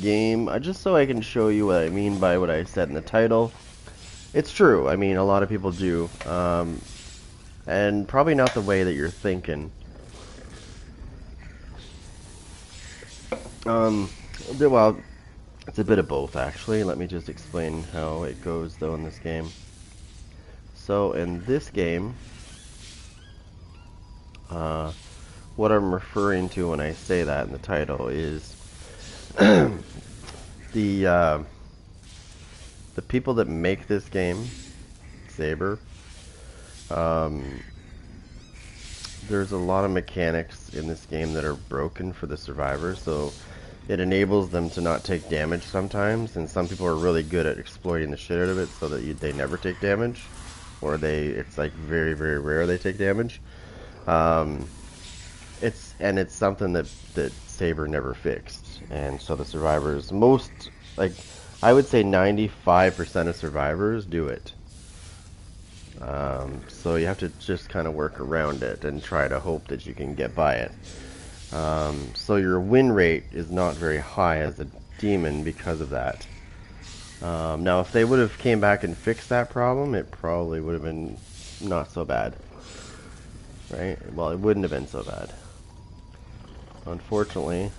game, just so I can show you what I mean by what I said in the title. It's true. I mean, a lot of people do, and probably not the way that you're thinking. Um, well, it's a bit of both, actually. Let me just explain how it goes, though, in this game. So, in this game, what I'm referring to when I say that in the title is the the people that make this game, Saber. Um, there's a lot of mechanics in this game that are broken for the survivors, so it enables them to not take damage sometimes, and some people are really good at exploiting the shit out of it so that they never take damage, or it's like very, very rare they take damage. Um, it's something that Saber never fixed, and so the survivors, like I would say 95% of survivors do it. So you have to just kind of work around it and try to hope that you can get by it. So your win rate is not very high as a demon because of that. Now, if they would have came back and fixed that problem, it probably would have been not so bad, right? Well, it wouldn't have been so bad. Unfortunately,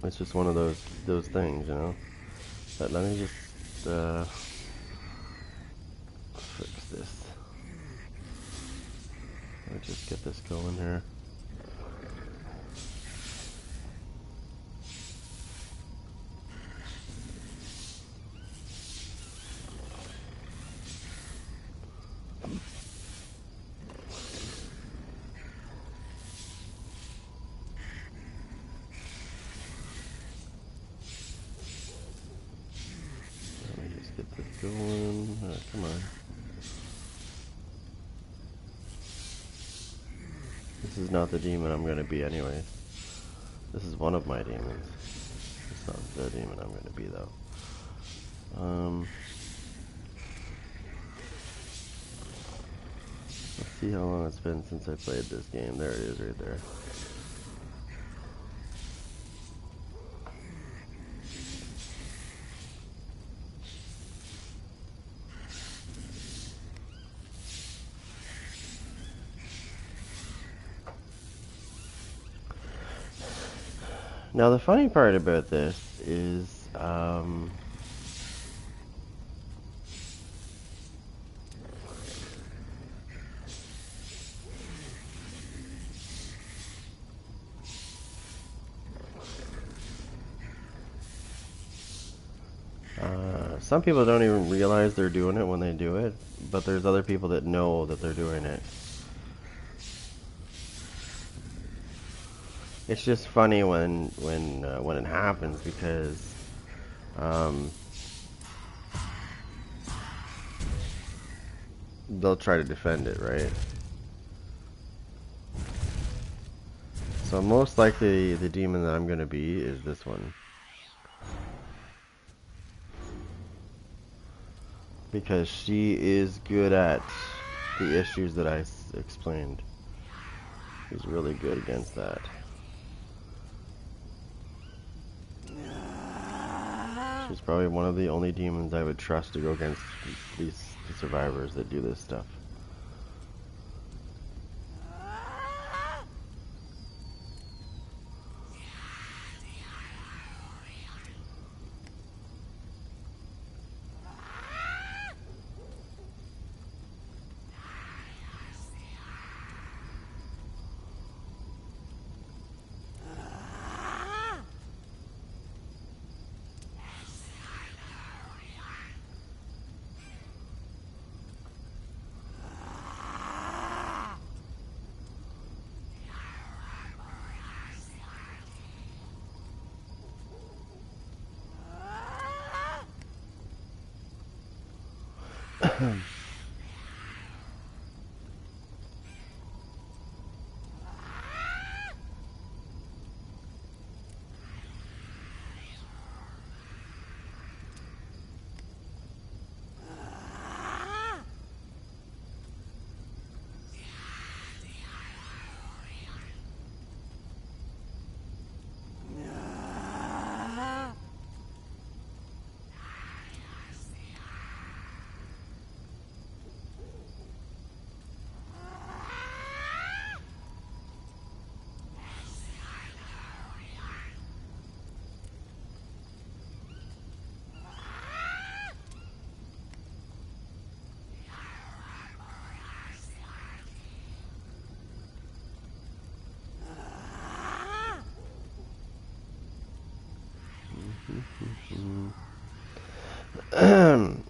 it's just one of those things, you know. But let me just fix this. Let me just get this going here. Let me just get this going. Come on. This is not the demon I'm going to be anyways. This is one of my demons. It's not the demon I'm going to be, though. Let's see how long it's been since I played this game. There it is right there. Now the funny part about this is, some people don't even realize they're doing it when they do it, but there's other people that know that they're doing it. It's just funny when it happens because they'll try to defend it, right? So most likely the demon that I'm going to be is this one. Because she is good at the issues that I explained. She's really good against that. She's probably one of the only demons I would trust to go against these survivors that do this stuff.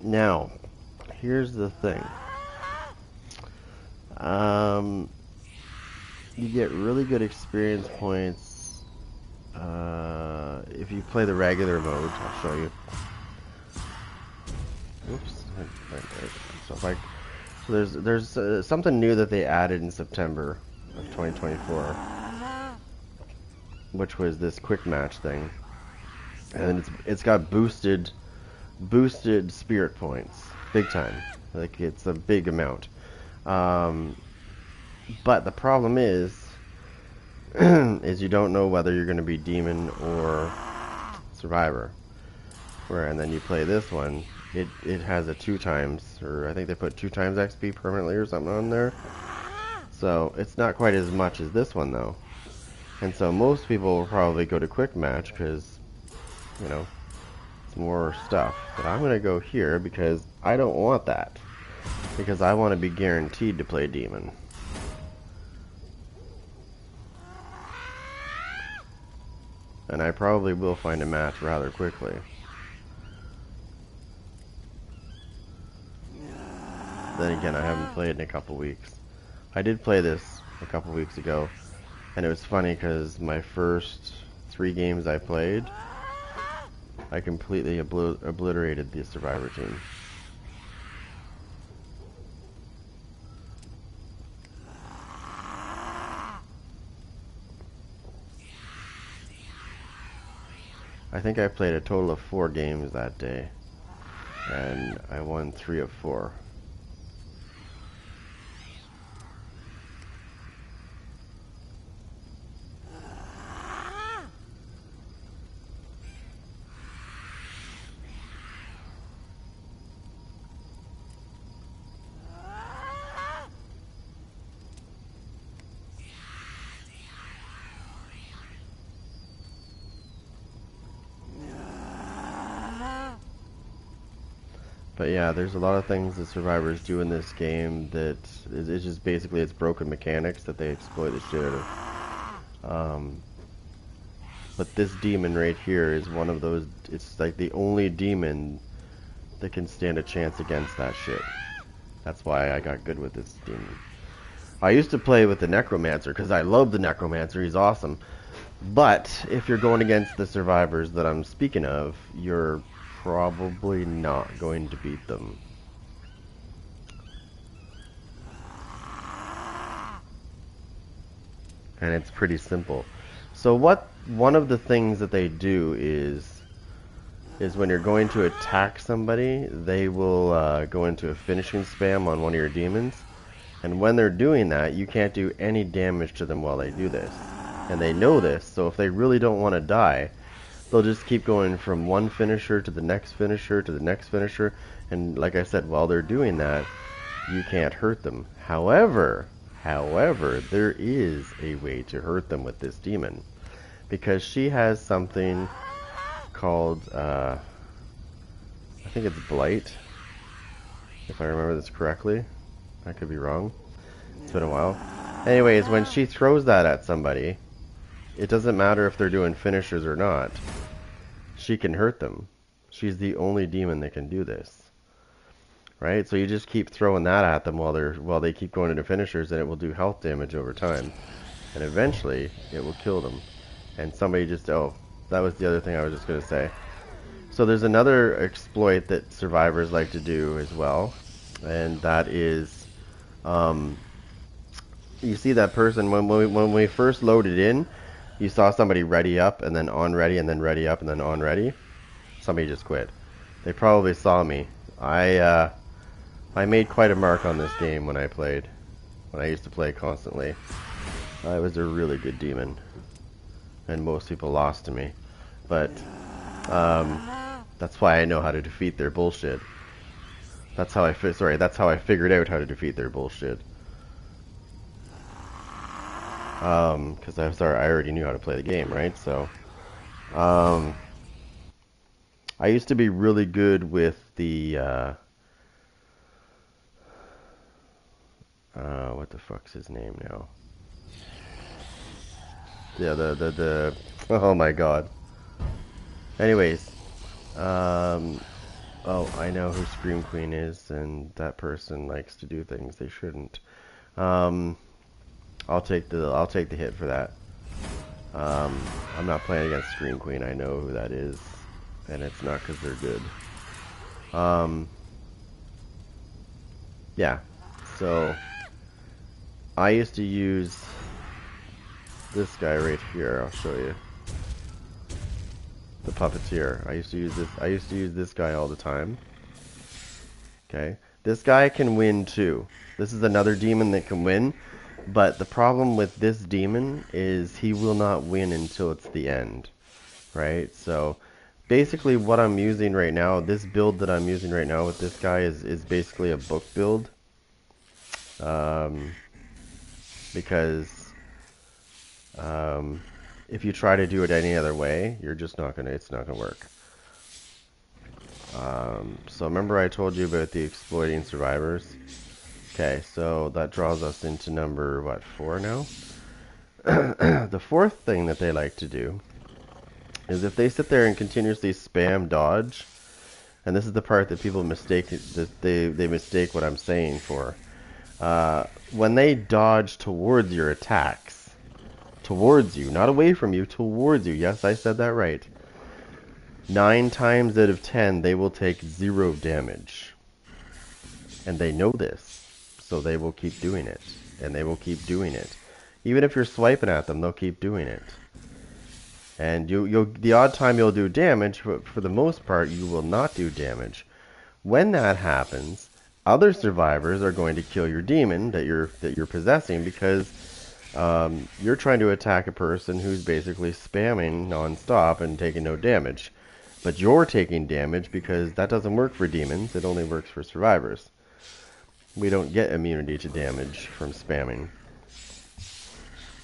Now, here's the thing. You get really good experience points if you play the regular mode. I'll show you. Oops. So there's something new that they added in September of 2024, which was this quick match thing, and it's got boosted spirit points, big time. Like, it's a big amount. But the problem is you don't know whether you're going to be demon or survivor. And then you play this one, it has a 2 times, or I think they put 2 times XP permanently or something on there. So it's not quite as much as this one though. And so most people will probably go to quick match because, you know, it's more stuff. But I'm going to go here because I don't want that. Because I want to be guaranteed to play demon. And I probably will find a match rather quickly. Then again, I haven't played in a couple weeks. I did play this a couple weeks ago, and it was funny because my first 3 games I played, I completely obliterated the survivor team. I think I played a total of 4 games that day, and I won 3 of 4. But yeah, there's a lot of things that survivors do in this game that it's just basically it's broken mechanics that they exploit the shit out of. But this demon right here is one of those. It's like the only demon that can stand a chance against that shit. That's why I got good with this demon. I used to play with the Necromancer because I love the Necromancer. He's awesome. But if you're going against the survivors that I'm speaking of, you're probably not going to beat them. And it's pretty simple. So one of the things that they do is when you're going to attack somebody, they will go into a finishing spam on one of your demons. And when they're doing that, you can't do any damage to them while they do this. And they know this, so if they really don't want to die, they'll just keep going from one finisher to the next finisher to the next finisher. And like I said, while they're doing that, you can't hurt them. However, there is a way to hurt them with this demon. Because she has something called, I think it's Blight, if I remember this correctly. I could be wrong. It's been a while. Anyways, when she throws that at somebody, it doesn't matter if they're doing finishers or not. She can hurt them. She's the only demon that can do this. Right? So you just keep throwing that at them while they keep going into finishers, and it will do health damage over time. And eventually, it will kill them. And somebody just... Oh, that was the other thing I was just going to say. So there's another exploit that survivors like to do as well. And that is... you see that person, when we first loaded in, you saw somebody ready up, and then on ready, and then ready up, and then on ready. Somebody just quit. They probably saw me. I made quite a mark on this game when I played. When I used to play constantly. I was a really good demon. And most people lost to me. But, that's why I know how to defeat their bullshit. That's how I figured out how to defeat their bullshit. Because I already knew how to play the game, right? So, I used to be really good with the, what the fuck's his name now? Yeah, oh my god. Anyways, Oh, I know who Scream Queen is, and that person likes to do things they shouldn't. Um, I'll take the hit for that. Um, I'm not playing against Scream Queen. I know who that is, and it's not because they're good. Um, yeah. So I used to use this guy right here. I'll show you. The puppeteer. I used to use this. I used to use this guy all the time. Okay. This guy can win too. This is another demon that can win, but the problem with this demon is he will not win until it's the end, right? So basically what I'm using right now, this build that I'm using right now with this guy is basically a book build. Um, because if you try to do it any other way, you're just not gonna, it's not gonna work. So remember I told you about the exploiting survivors? Okay, so that draws us into number, what, 4 now? The fourth thing that they like to do is if they sit there and continuously spam dodge, and this is the part that people mistake, that they mistake what I'm saying for. When they dodge towards your attacks, towards you, not away from you, towards you, yes, I said that right, 9 times out of 10 they will take 0 damage. And they know this, so they will keep doing it, and they will keep doing it. Even if you're swiping at them, they'll keep doing it. And the odd time you'll do damage, but for the most part, you will not do damage. When that happens, other survivors are going to kill your demon that you're possessing because you're trying to attack a person who's basically spamming non-stop and taking no damage. But you're taking damage because that doesn't work for demons, it only works for survivors. We don't get immunity to damage from spamming.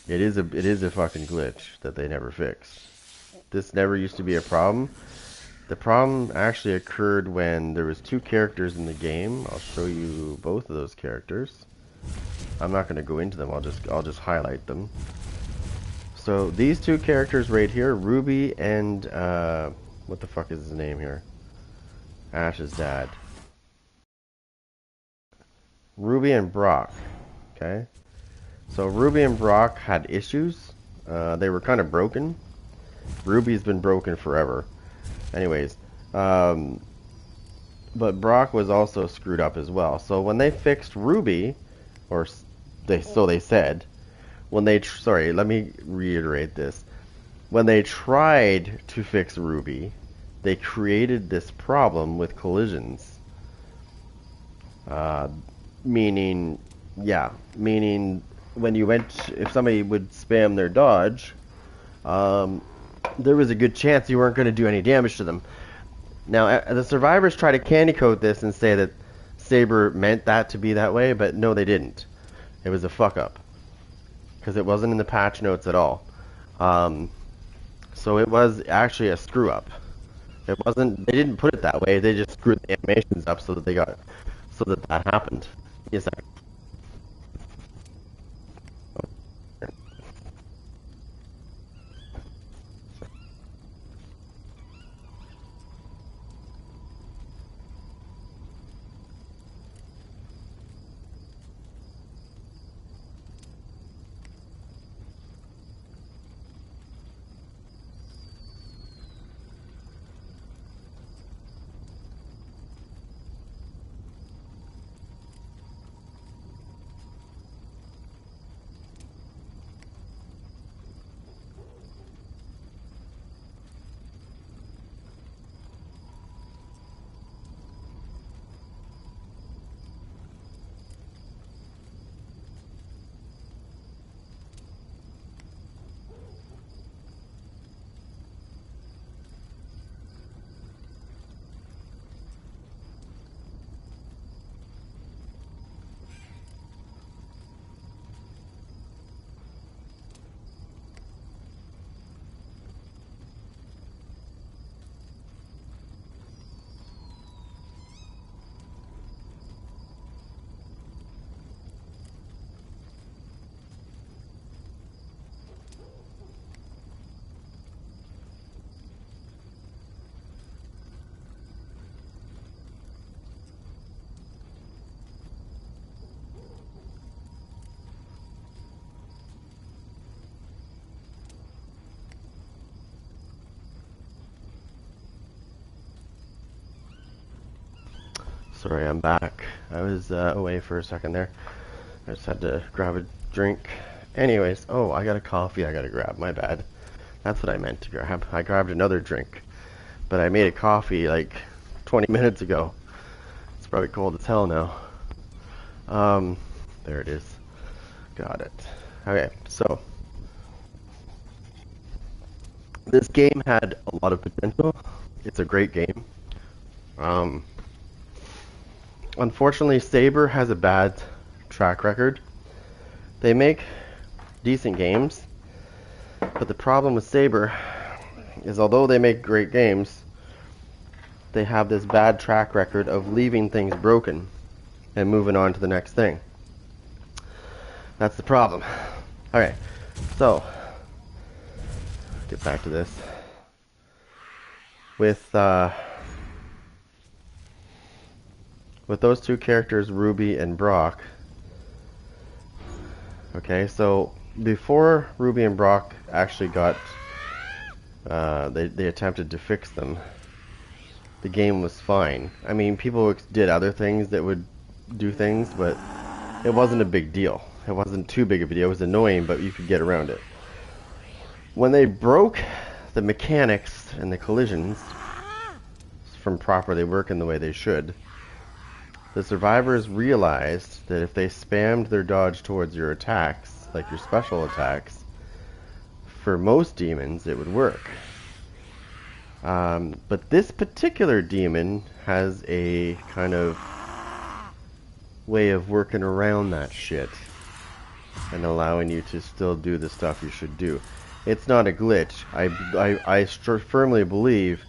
It is a fucking glitch that they never fixed. This never used to be a problem. The problem actually occurred when there was 2 characters in the game. I'll show you both of those characters. I'm not going to go into them. I'll just highlight them. So these 2 characters right here, Ruby and what the fuck is his name here? Ash's dad. Ruby and Brock. Okay. So Ruby and Brock had issues. They were kind of broken. Ruby's been broken forever. Anyways, but Brock was also screwed up as well. So when they fixed Ruby, or so they said, sorry, let me reiterate this. When they tried to fix Ruby, they created this problem with collisions. Meaning when you if somebody would spam their dodge, there was a good chance you weren't going to do any damage to them. Now, the survivors try to candy coat this and say that Saber meant that to be that way, but no, they didn't. It was a fuck up because it wasn't in the patch notes at all. So it was actually a screw up. It wasn't. They didn't put it that way. They just screwed the animations up so that happened. Yes, Sorry, I'm back. I was away for a second there. I just had to grab a drink. Anyways, oh, I got a coffee I gotta grab. My bad. That's what I meant to grab. I grabbed another drink. But I made a coffee like 20 minutes ago. It's probably cold as hell now. There it is. Got it. Okay, so this game had a lot of potential. It's a great game. Unfortunately, Saber has a bad track record. They make decent games, but the problem with Saber is although they make great games, they have this bad track record of leaving things broken and moving on to the next thing. That's the problem. Alright, so get back to this. With those two characters, Ruby and Brock. Okay, so before Ruby and Brock actually got, they attempted to fix them, the game was fine. I mean, people did other things that would do things, but it wasn't a big deal. It wasn't too big of a deal. It was annoying, but you could get around it. When they broke the mechanics and the collisions from properly working the way they should, the survivors realized that if they spammed their dodge towards your attacks, like your special attacks, for most demons it would work. But this particular demon has a kind of way of working around that shit and allowing you to still do the stuff you should do. It's not a glitch. I firmly believe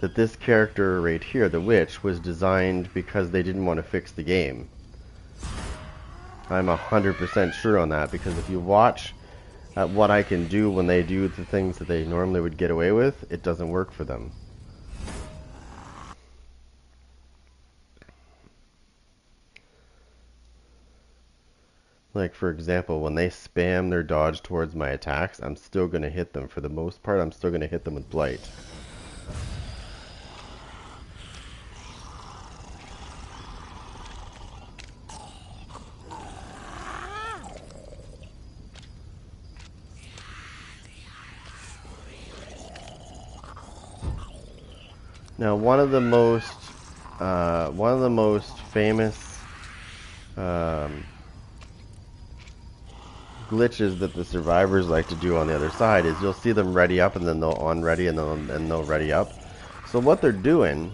that this character right here, the witch, was designed because they didn't want to fix the game. I'm 100% sure on that, because if you watch at what I can do when they do the things that they normally would get away with, it doesn't work for them. Like, for example, when they spam their dodge towards my attacks, I'm still going to hit them. For the most part, I'm still going to hit them with Blight. Now, one of the most famous glitches that the survivors like to do on the other side is you'll see them ready up and then they'll on-ready and they'll ready up. So what they're doing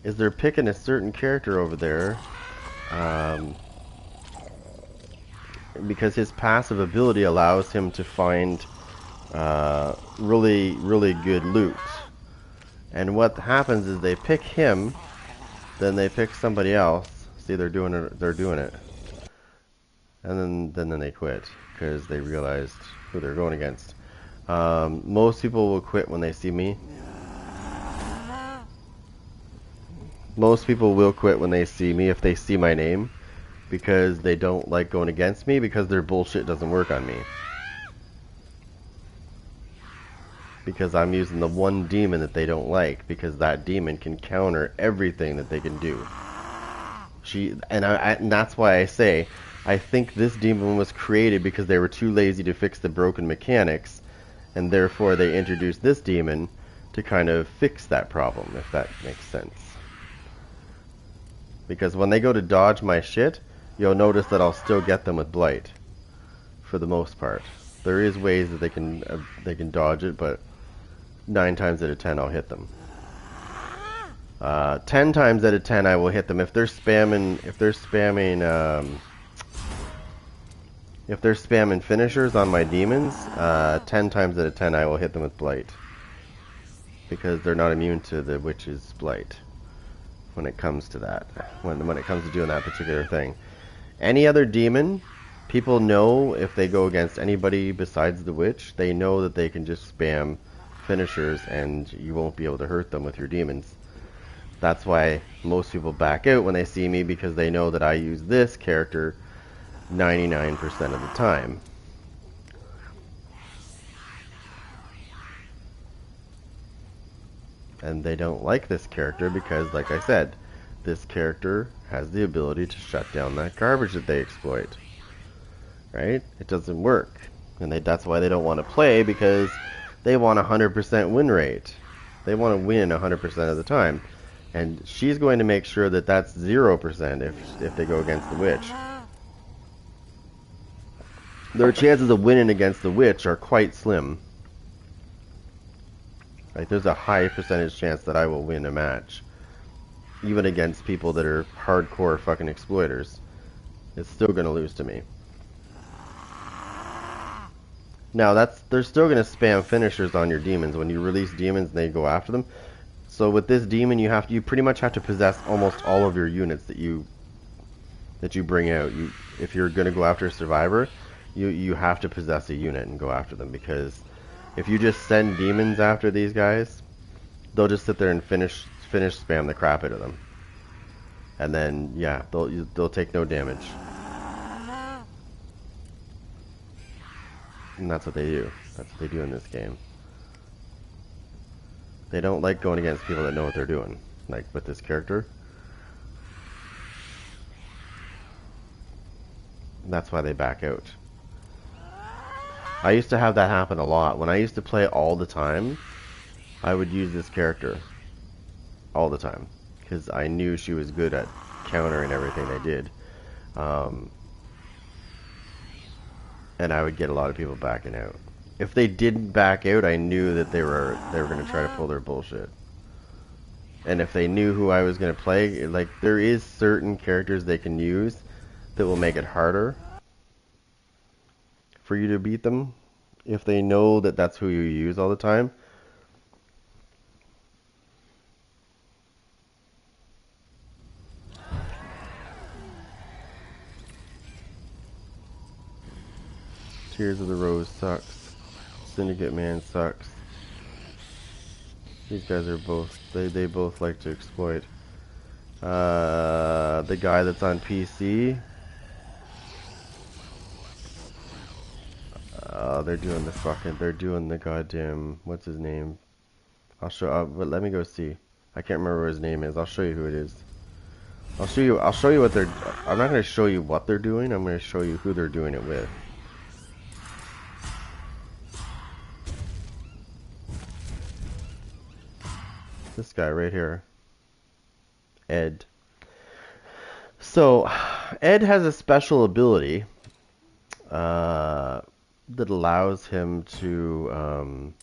is they're picking a certain character over there because his passive ability allows him to find really, really good loot. And what happens is they pick him, then they pick somebody else. See, they're doing it. And then they quit because they realized who they're going against. Most people will quit when they see me. Most people will quit when they see me if they see my name, because they don't like going against me because their bullshit doesn't work on me. Because I'm using the one demon that they don't like, because that demon can counter everything that they can do. And that's why I say I think this demon was created because they were too lazy to fix the broken mechanics, and therefore they introduced this demon to kind of fix that problem, if that makes sense. Because when they go to dodge my shit, you'll notice that I'll still get them with Blight, for the most part. There is ways that they can dodge it, but 9 times out of 10 I'll hit them. 10 times out of 10 I will hit them if they're spamming finishers on my demons. 10 times out of 10 I will hit them with Blight, because they're not immune to the witch's Blight when it comes to that, when it comes to doing that particular thing. Any other demon, people know if they go against anybody besides the witch, they know that they can just spam finishers and you won't be able to hurt them with your demons. That's why most people back out when they see me, because they know that I use this character 99% of the time. And they don't like this character because, like I said, this character has the ability to shut down that garbage that they exploit. Right? It doesn't work. And that's why they don't want to play, because they want 100% win rate. They want to win 100% of the time. And she's going to make sure that that's 0% if they go against the witch. Their chances of winning against the witch are quite slim. Like, there's a high percentage chance that I will win a match, even against people that are hardcore fucking exploiters. It's still going to lose to me. Now, they're still going to spam finishers on your demons when you release demons and they go after them. So with this demon, you pretty much have to possess almost all of your units that you bring out. If you're going to go after a survivor, you have to possess a unit and go after them, because if you just send demons after these guys, they'll just sit there and finish spam the crap out of them. And then, yeah, they'll take no damage. And that's what they do. That's what they do in this game. They don't like going against people that know what they're doing. Like with this character. That's why they back out. I used to have that happen a lot. When I used to play all the time, I would use this character all the time, because I knew she was good at countering everything they did. And I would get a lot of people backing out. If they didn't back out, I knew that they were going to try to pull their bullshit. And if they knew who I was going to play, like, there is certain characters they can use that will make it harder for you to beat them if they know that that's who you use all the time. Tears of the Rose sucks. Syndicate Man sucks. These guys are both, they both like to exploit. The guy that's on PC, they're doing the goddamn, what's his name? But let me go see. I can't remember what his name is. I'll show you who it is. I'll show you what I'm not going to show you what they're doing. I'm going to show you who they're doing it with. This guy right here, Ed. So, Ed has a special ability that allows him to,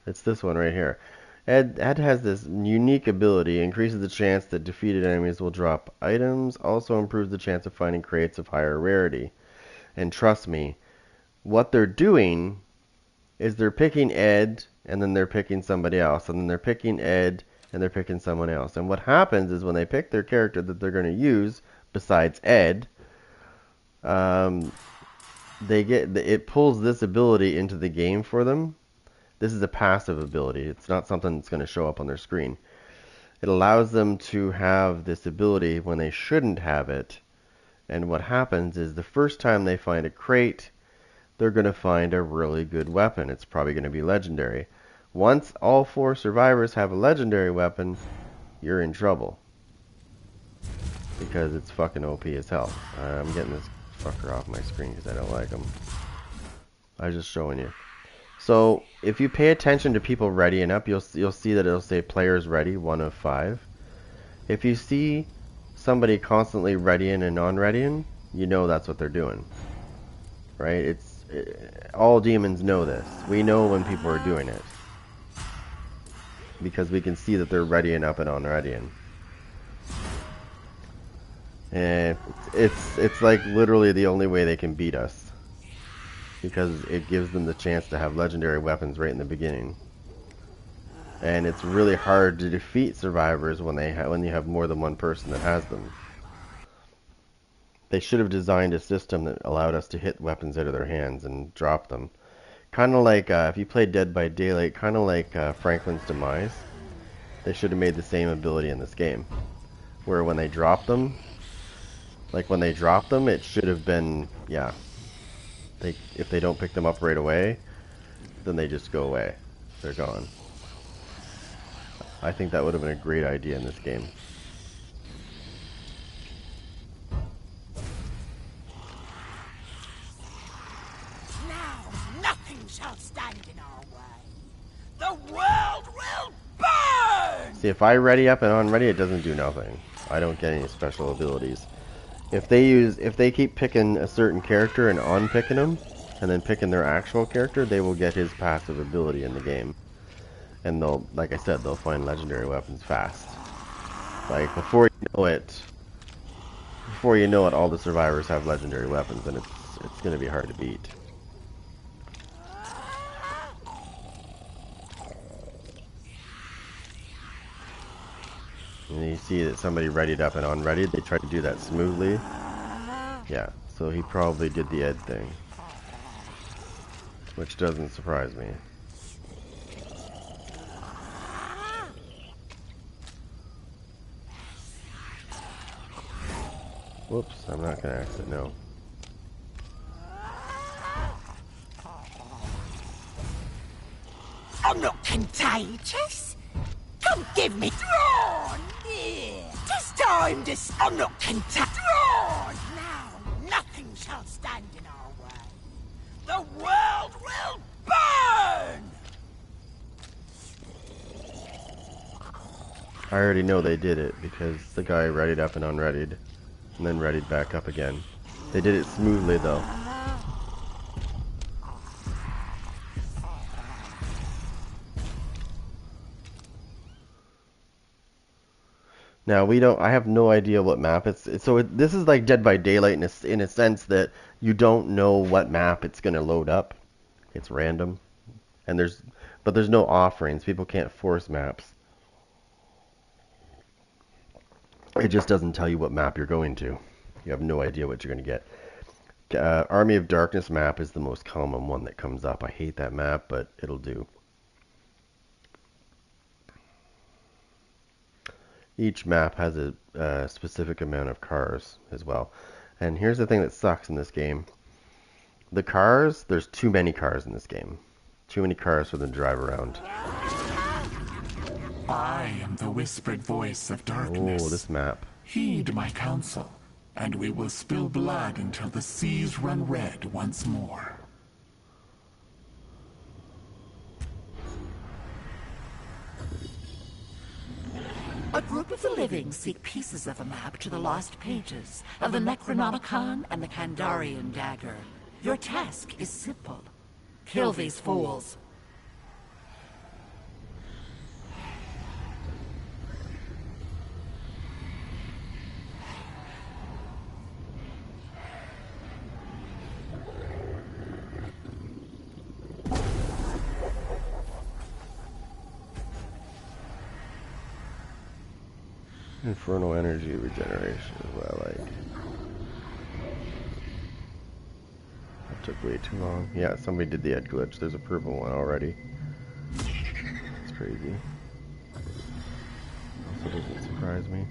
it's this one right here. Ed has this unique ability, increases the chance that defeated enemies will drop items, also improves the chance of finding crates of higher rarity. And trust me, what they're doing is they're picking Ed, and then they're picking somebody else, and then they're picking Ed, and they're picking someone else. And what happens is when they pick their character that they're going to use, besides Ed, it pulls this ability into the game for them. This is a passive ability. It's not something that's going to show up on their screen. It allows them to have this ability when they shouldn't have it. And what happens is the first time they find a crate, they're going to find a really good weapon. It's probably going to be legendary. Once all 4 survivors have a legendary weapon, you're in trouble. Because it's fucking OP as hell. I'm getting this fucker off my screen because I don't like him. I was just showing you. So, if you pay attention to people readying up, you'll see that it'll say players ready, 1 of 5. If you see somebody constantly readying and non-readying, you know that's what they're doing. Right? All demons know this. We know when people are doing it. Because we can see that they're readying up and non-readying. And it's like literally the only way they can beat us. Because it gives them the chance to have legendary weapons right in the beginning. And it's really hard to defeat survivors when you have more than one person that has them. They should have designed a system that allowed us to hit weapons out of their hands and drop them. Kind of like, if you played Dead by Daylight, kind of like Franklin's Demise. They should have made the same ability in this game. Where when they drop them, it should have been, yeah. If they don't pick them up right away, then they just go away. They're gone. I think that would have been a great idea in this game. Now nothing shall stand in our way. The world will burn! See, if I ready up and unready, it doesn't do nothing. I don't get any special abilities. If they keep picking a certain character and unpicking them, and then picking their actual character, they will get his passive ability in the game. And they'll, like I said, they'll find legendary weapons fast. Like, before you know it, all the survivors have legendary weapons, and it's gonna be hard to beat. And you see that somebody readied up and unreadied. They tried to do that smoothly. Yeah, so he probably did the Ed thing. Which doesn't surprise me. Whoops, I'm not gonna exit, no. I'm not contagious. Come give me Thrawn! Yeah. This time I'm not contagious. Thrawn! Now nothing shall stand in our way. The world will burn! I already know they did it because the guy readied up and unreadied, and then readied back up again. They did it smoothly though. Now I have no idea what map this is like Dead by Daylight in a sense that you don't know what map it's gonna load up. It's random, and but there's no offerings. People can't force maps. It just doesn't tell you what map you're going to. You have no idea what you're gonna get. Army of Darkness map is the most common one that comes up. I hate that map, but it'll do. Each map has a specific amount of cars as well. And here's the thing that sucks in this game. The cars, there's too many cars in this game. Too many cars for them to drive around. I am the whispered voice of darkness. Oh, this map. Heed my counsel, and we will spill blood until the seas run red once more. A group of the living seek pieces of a map to the lost pages of the Necronomicon and the Kandarian dagger. Your task is simple. Kill these fools. Infernal energy regeneration is what I like. That took way too long. Yeah, somebody did the Ed glitch. There's a purple one already. It's crazy. Also doesn't surprise me.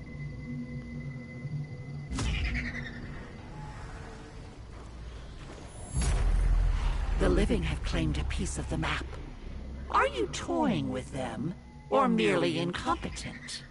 The living have claimed a piece of the map. Are you toying with them, or merely incompetent?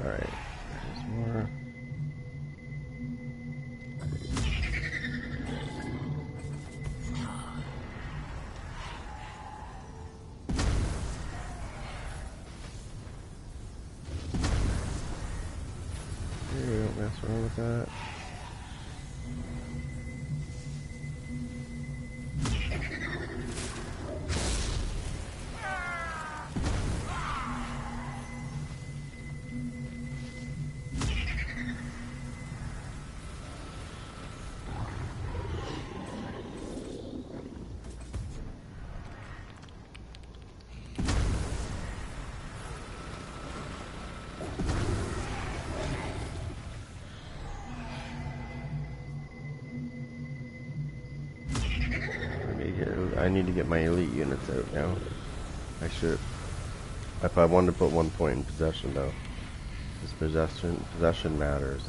Alright, there's more. Hey, don't mess around with that. need to get my elite units out now. I should. If I wanted to put 1 point in possession, though. Because possession matters.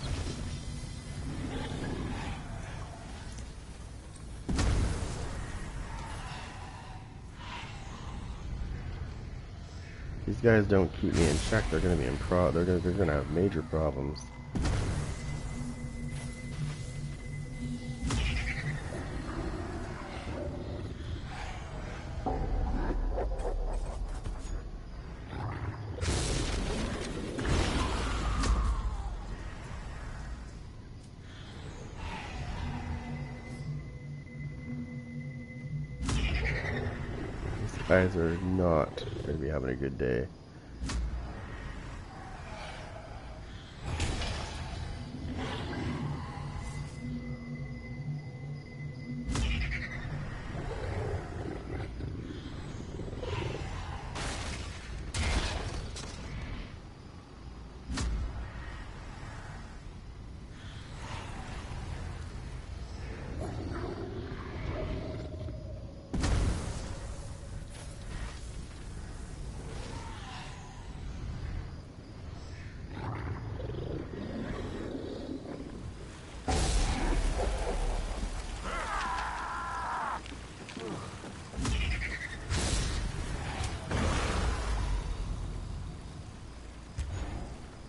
These guys don't keep me in check. They're gonna be in they're gonna have major problems. Guys are not going to be having a good day.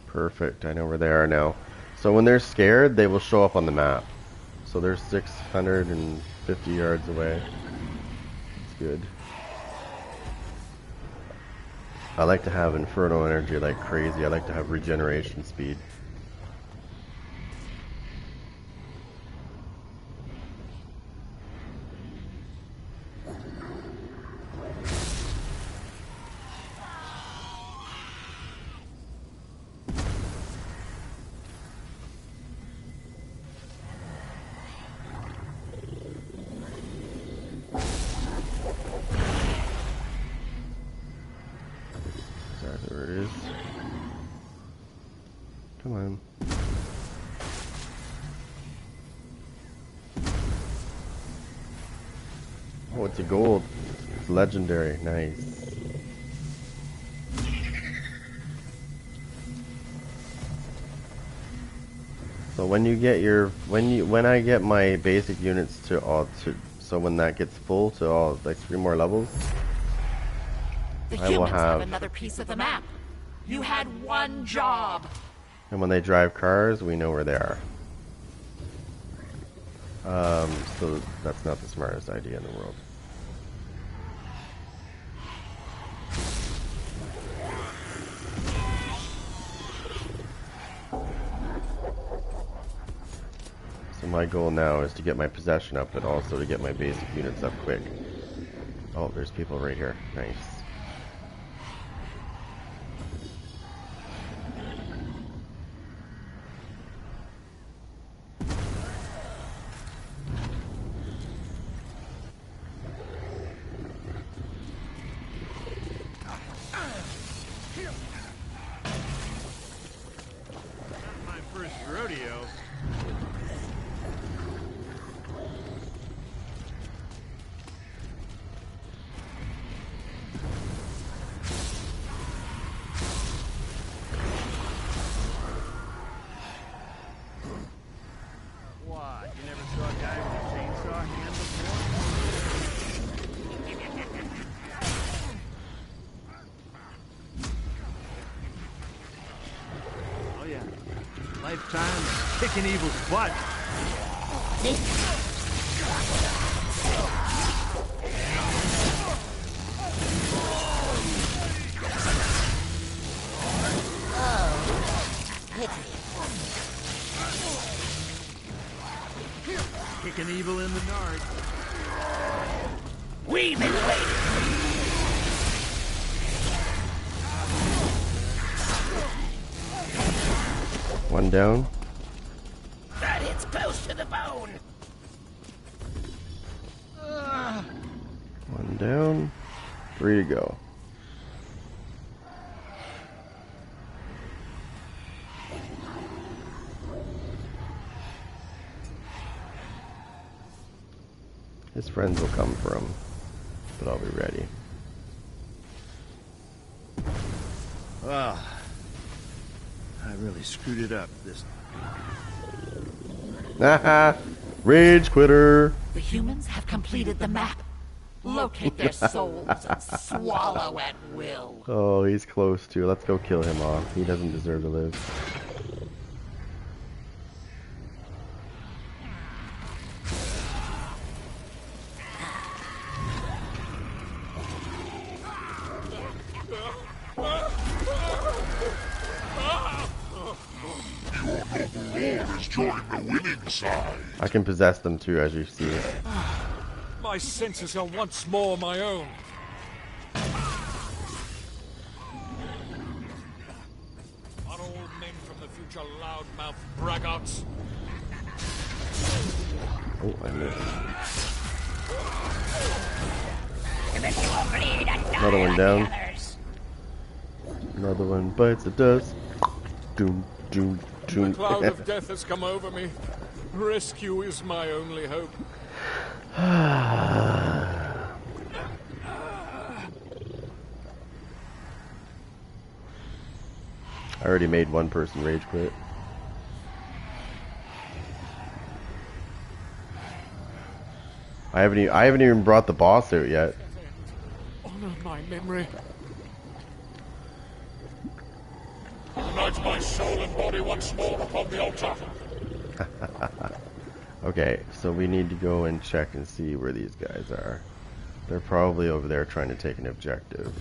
Perfect, I know where they are now. So when they're scared, they will show up on the map. So they're 650 yards away. It's good. I like to have Inferno energy like crazy. I like to have regeneration speed. There it is. Come on. Oh, it's a gold. It's legendary. Nice. So when you get your when I get my basic units to all so when that gets full to all like 3 more levels, The I will humans have have another piece of the map. You had one job. and when they drive cars, we know where they are. So that's not the smartest idea in the world. So my goal now is to get my possession up, but also to get my basic units up quick. Oh, there's people right here. Nice. My first rodeo. What? You never saw a guy with a chainsaw hand before? Oh yeah. Lifetime kicking evil's butt. Kicking evil in the nard. We've been waiting. One down. That hits close to the bone. One down. 3 to go. His friends will come for him. but I'll be ready. Ah, I really screwed it up this. Haha! Rage quitter! The humans have completed the map. Locate their souls and swallow at will. Oh, he's close to. Let's go kill him off. He doesn't deserve to live. Join the winning side. I can possess them too, as you see. My senses are once more my own. Are all men from the future loudmouth braggarts? Oh, I missed. Another one down. Another one bites the dust. Doom, doom, doom. The cloud of death has come over me. Rescue is my only hope. I already made one person rage quit. I haven't even brought the boss out yet. Honor my memory. Unite my soul and body once more upon the altar. Okay, so we need to go and check and see where these guys are. They're probably over there trying to take an objective.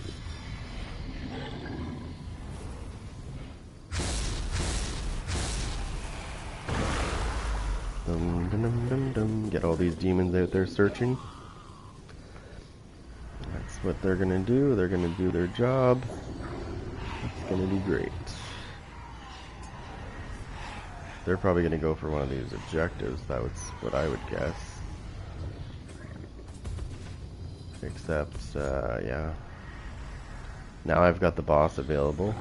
Dum, dum, dum, dum, dum. Get all these demons out there searching. That's what they're gonna do. They're gonna do their job. It's gonna be great. They're probably gonna go for one of these objectives. That was what I would guess. Except, yeah. Now I've got the boss available,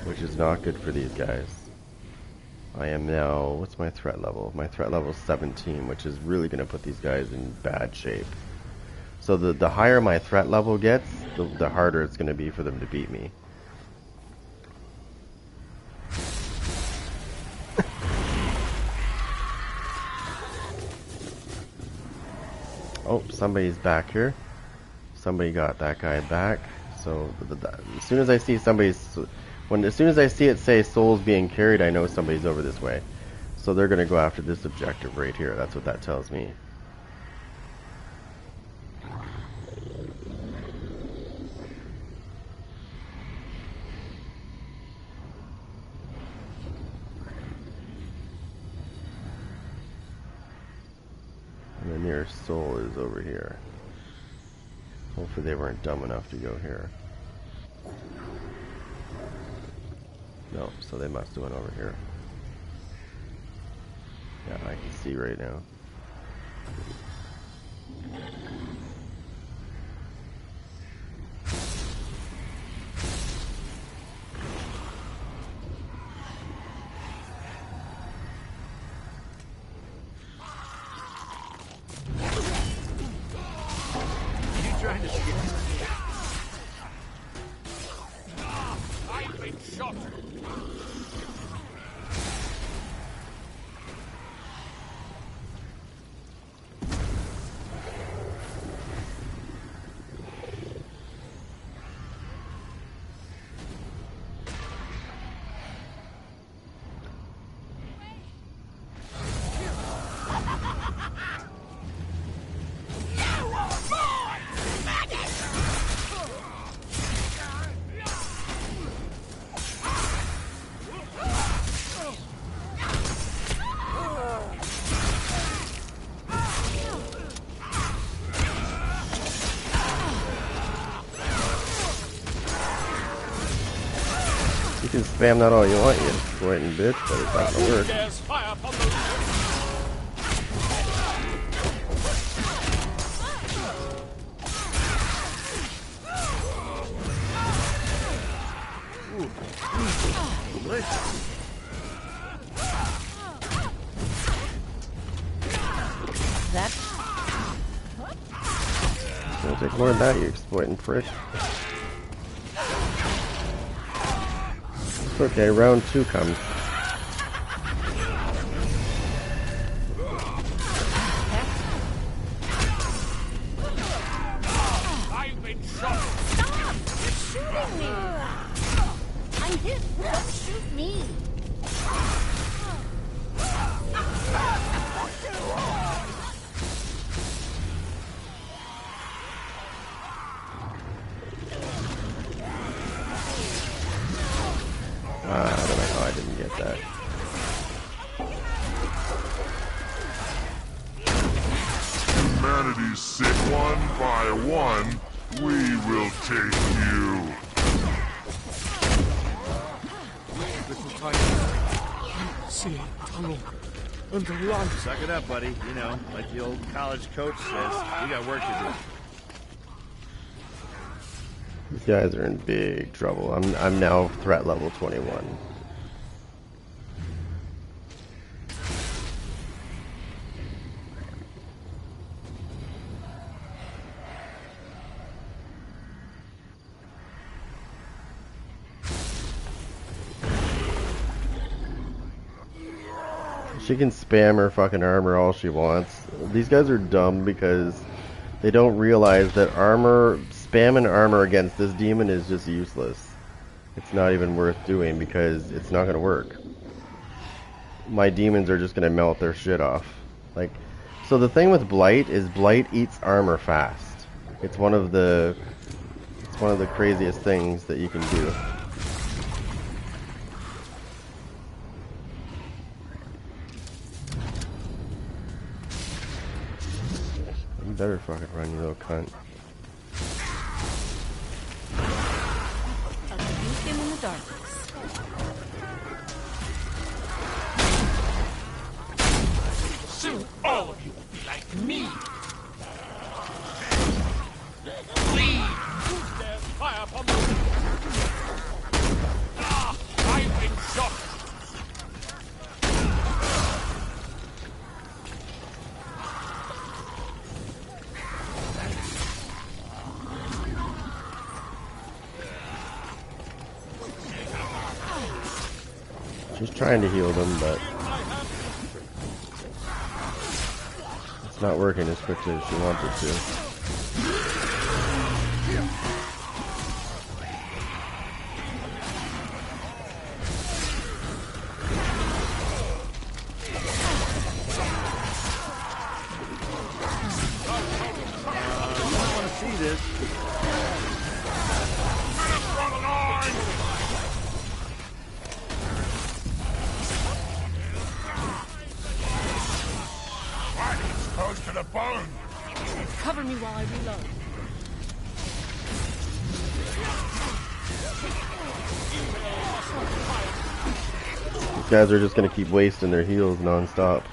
which is not good for these guys. I am now, what's my threat level? My threat level is 17, which is really going to put these guys in bad shape. So the higher my threat level gets, the harder it's going to be for them to beat me. Oh, somebody's back here. Somebody got that guy back. So as soon as I see somebody's, as soon as I see it say souls being carried, I know somebody's over this way. So they're gonna go after this objective right here. That's what that tells me. And the nearest soul is over here. Hopefully they weren't dumb enough to go here. No, so they must have went over here. Yeah, I can see right now. Trying to skip. I've been shot. You can spam that all you want, you sweating bitch, but it's not gonna work. Dares fire upon those. More than that, you exploiting prick. It's okay, round 2 comes. I've been shot. Stop! You're shooting me! I'm hit! Don't shoot me! I don't know how I didn't get that. Humanity sick one by one, we will take you. Little tiny. See, tunnel. Under life. Suck it up, buddy. You know, like the old college coach says, we got work to do. These guys are in big trouble. I'm now threat level 21. She can spam her fucking armor all she wants. These guys are dumb because they don't realize that spamming armor against this demon is just useless. It's not even worth doing because it's not gonna work. My demons are just gonna melt their shit off. Like, so the thing with Blight is Blight eats armor fast. It's one of the craziest things that you can do. You better fucking run, you little cunt. A beacon in the darkness. Soon all of you will be like me. Leave. Who's there? Fire upon the... Ah! I've been shot. She's trying to heal them, but it's not working as quickly as she wanted to. I want to see this. Close to the bone. Cover me while I reload. These guys are just gonna keep wasting their heals non-stop.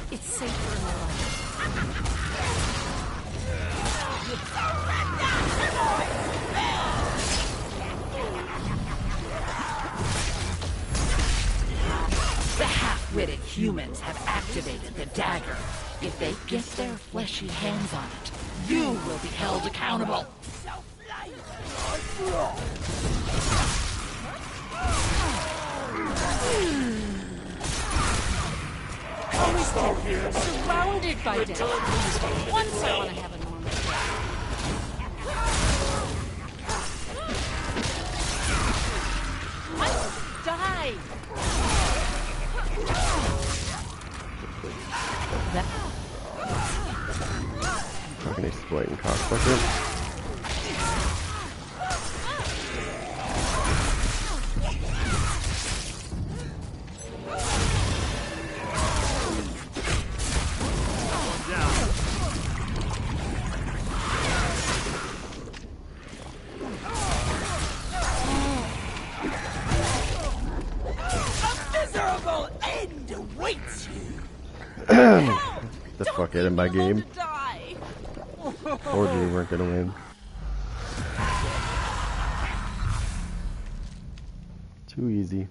It's safer in the light. The half-witted humans have activated the dagger. If they get their fleshy hands on it, you will be held accountable. Always there, surrounded by death. Once I want to have a normal death. I died. Fucking exploiting cocksucker. Miserable end awaits you. The fuck out of my game. Die. Told you we weren't gonna win. Too easy.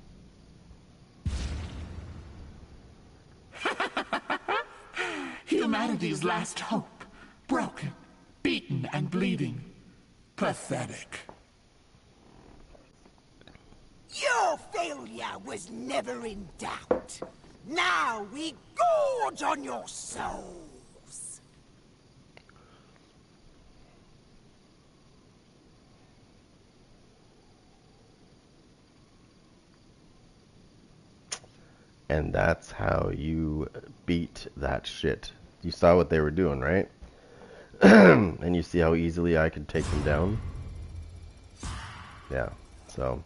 Humanity last hope. Broken, beaten, and bleeding. Pathetic. Your failure was never in doubt. Now we gorge on your souls. And that's how you beat that shit. You saw what they were doing, right? And you see how easily I could take them down? Yeah, so...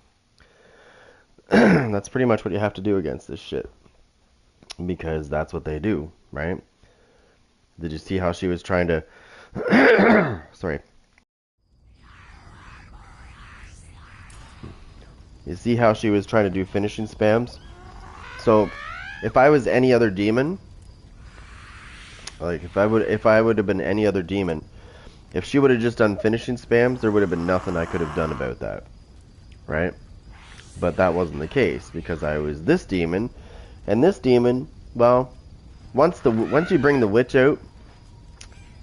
that's pretty much what you have to do against this shit. Because that's what they do, right? Did you see how she was trying to... Sorry. You see how she was trying to do finishing spams? So, if I was any other demon... Like, if I would have been any other demon... If she would have just done finishing spams, there would have been nothing I could have done about that. Right? But that wasn't the case, because I was this demon, and this demon, well, once you bring the witch out,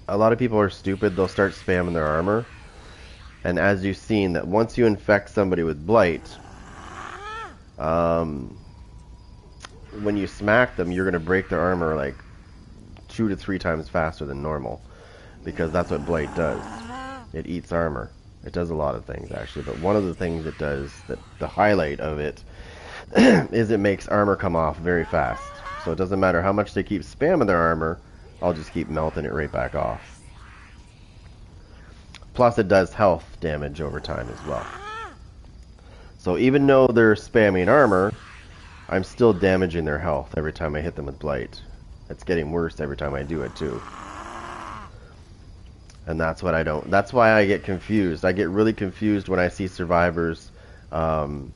a lot of people are stupid, they'll start spamming their armor, and as you've seen, that once you infect somebody with blight, when you smack them, you're going to break their armor like 2 to 3 times faster than normal, because that's what blight does. It eats armor. It does a lot of things, actually, but one of the things it does, that the highlight of it, is it makes armor come off very fast. So it doesn't matter how much they keep spamming their armor, I'll just keep melting it right back off. Plus it does health damage over time as well. So even though they're spamming armor, I'm still damaging their health every time I hit them with blight. It's getting worse every time I do it too. And that's what I don't... That's why I get confused. I get really confused when I see survivors... when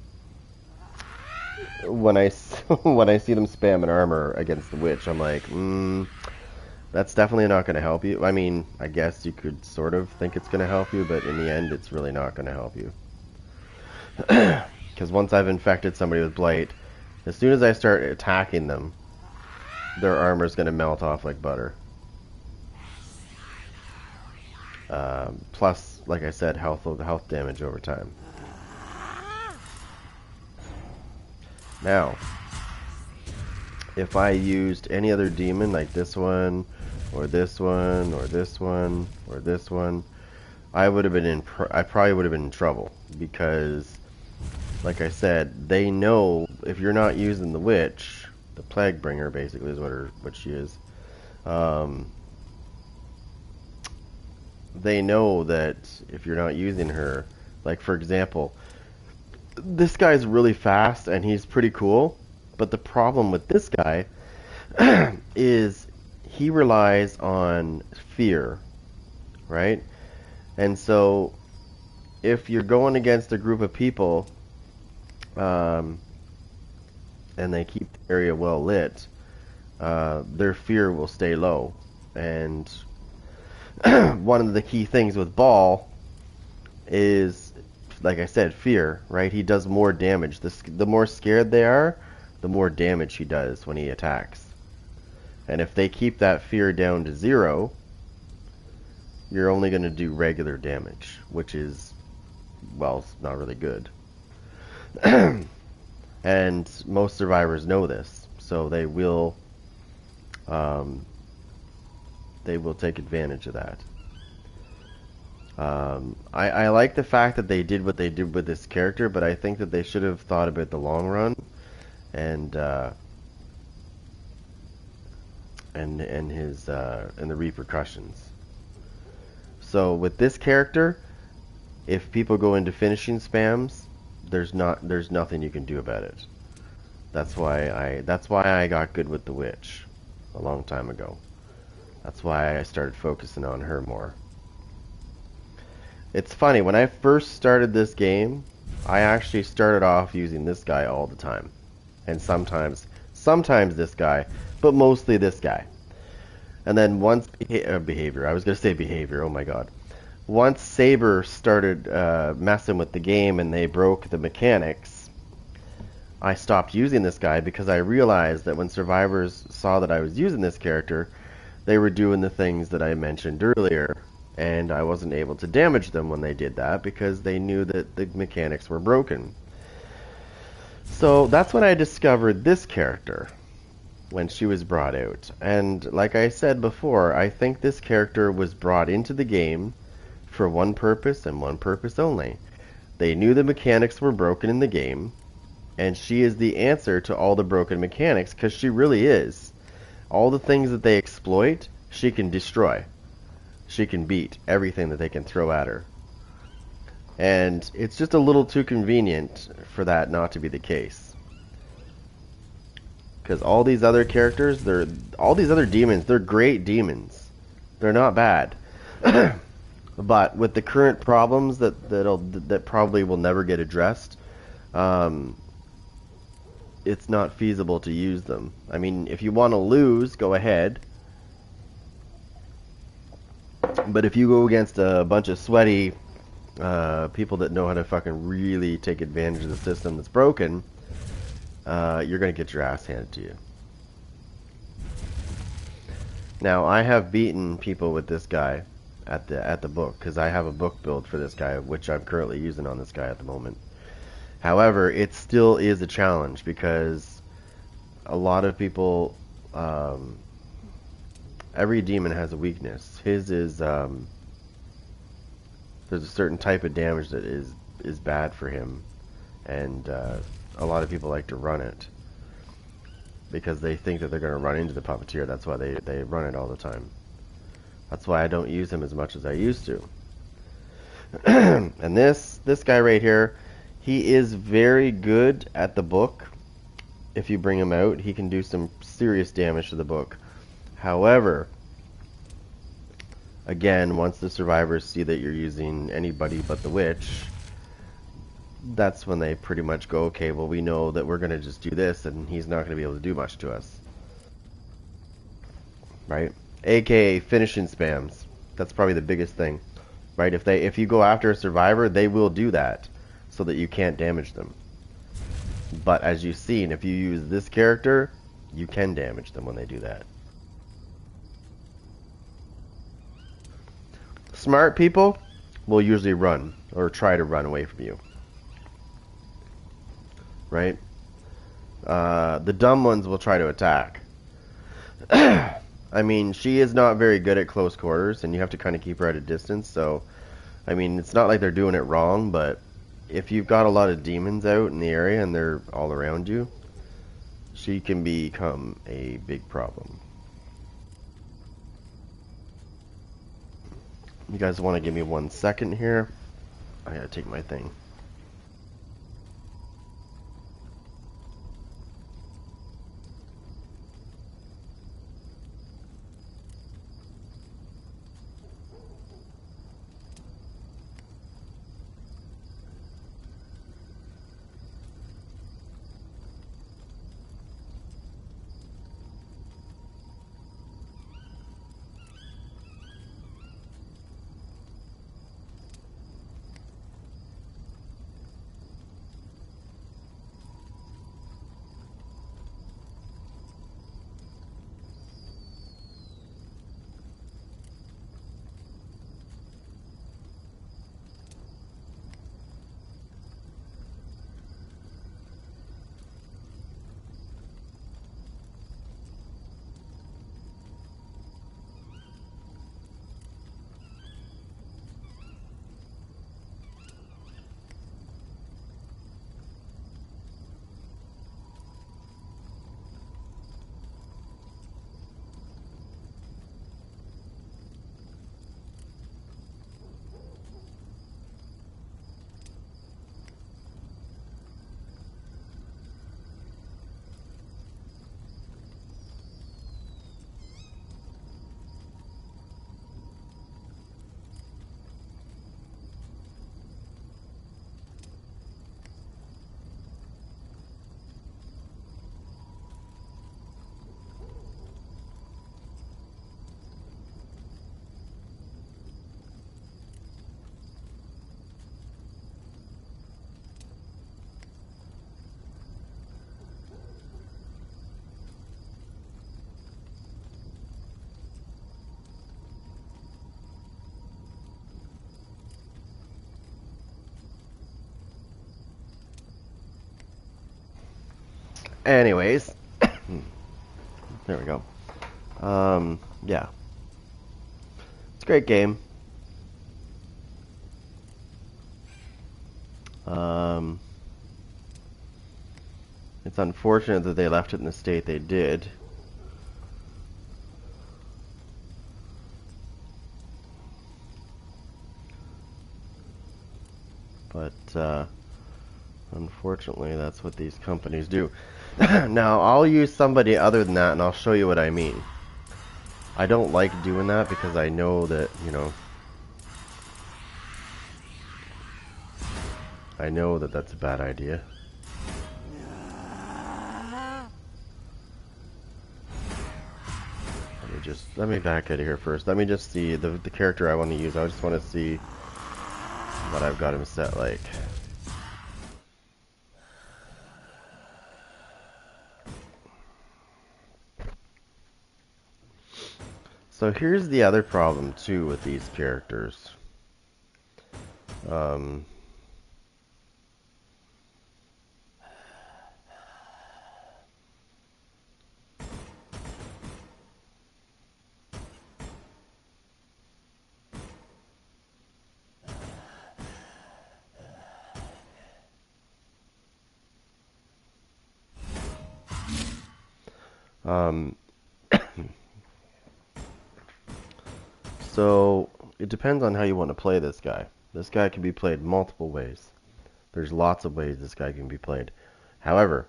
I see them spamming armor against the witch, I'm like, that's definitely not going to help you. I mean, I guess you could sort of think it's going to help you, but in the end, it's really not going to help you. Because once I've infected somebody with blight, as soon as I start attacking them, their armor's going to melt off like butter. Plus, like I said, health damage over time. Now, if I used any other demon, like this one, or this one, or this one, or this one, I probably would have been in trouble, because, like I said, they know if you're not using the witch, the plague bringer basically is what she is. They know that if you're not using her, like for example, this guy's really fast and he's pretty cool, but the problem with this guy is he relies on fear, right? And so if you're going against a group of people and they keep the area well lit, their fear will stay low. And one of the key things with Ball is, like I said, fear, right? He does more damage. The more scared they are, the more damage he does when he attacks. And if they keep that fear down to 0, you're only going to do regular damage, which is, well, not really good. And most survivors know this, so they will take advantage of that. I like the fact that they did what they did with this character, but I think that they should have thought about the long run and the repercussions. So with this character, if people go into finishing spams, there's nothing you can do about it. That's why I got good with the witch a long time ago. That's why I started focusing on her more. It's funny, when I first started this game, I actually started off using this guy all the time. And sometimes this guy, but mostly this guy. And then once behavior, I was going to say behavior, oh my god. Once Saber started messing with the game and they broke the mechanics, I stopped using this guy because I realized that when survivors saw that I was using this character, they were doing the things that I mentioned earlier, and I wasn't able to damage them when they did that because they knew that the mechanics were broken. So that's when I discovered this character when she was brought out. And like I said before, I think this character was brought into the game for one purpose and one purpose only. They knew the mechanics were broken in the game, and she is the answer to all the broken mechanics, because she really is. All the things that they exploit, she can destroy. She can beat everything that they can throw at her. And it's just a little too convenient for that not to be the case. Because all these other characters, all these other demons, they're great demons. They're not bad. But with the current problems that probably will never get addressed, it's not feasible to use them. I mean, if you want to lose, go ahead. But if you go against a bunch of sweaty people that know how to fucking really take advantage of the system that's broken, you're going to get your ass handed to you. Now, I have beaten people with this guy at the book, because I have a book build for this guy, which I'm currently using on this guy at the moment. However, it still is a challenge, because a lot of people, every demon has a weakness. His is, there's a certain type of damage that is bad for him, and a lot of people like to run it because they think that they're going to run into the puppeteer. That's why they run it all the time. That's why I don't use him as much as I used to. And this guy right here, he is very good at the book. If you bring him out, he can do some serious damage to the book. However, again, once the survivors see that you're using anybody but the witch, that's when they pretty much go, okay, well, we know that we're going to just do this, and he's not going to be able to do much to us. Right? AKA finishing spams. That's probably the biggest thing. Right? If you go after a survivor, they will do that so that you can't damage them. But as you've seen, if you use this character, you can damage them when they do that. Smart people will usually run or try to run away from you. Right? The dumb ones will try to attack. I mean, she is not very good at close quarters, and you have to kind of keep her at a distance, so, I mean, it's not like they're doing it wrong, but if you've got a lot of demons out in the area and they're all around you, she can become a big problem. You guys want to give me 1 second here? I gotta take my thing. Anyways, there we go. Yeah. It's a great game. It's unfortunate that they left it in the state they did. But, unfortunately, that's what these companies do. Now, I'll use somebody other than that, and I'll show you what I mean. I don't like doing that because I know that, you know, I know that that's a bad idea. Let me back out of here first. Let me just see the character I want to use. I just want to see what I've got him set like. So here's the other problem too with these characters. So it depends on how you want to play this guy. This guy can be played multiple ways. There's lots of ways this guy can be played. However,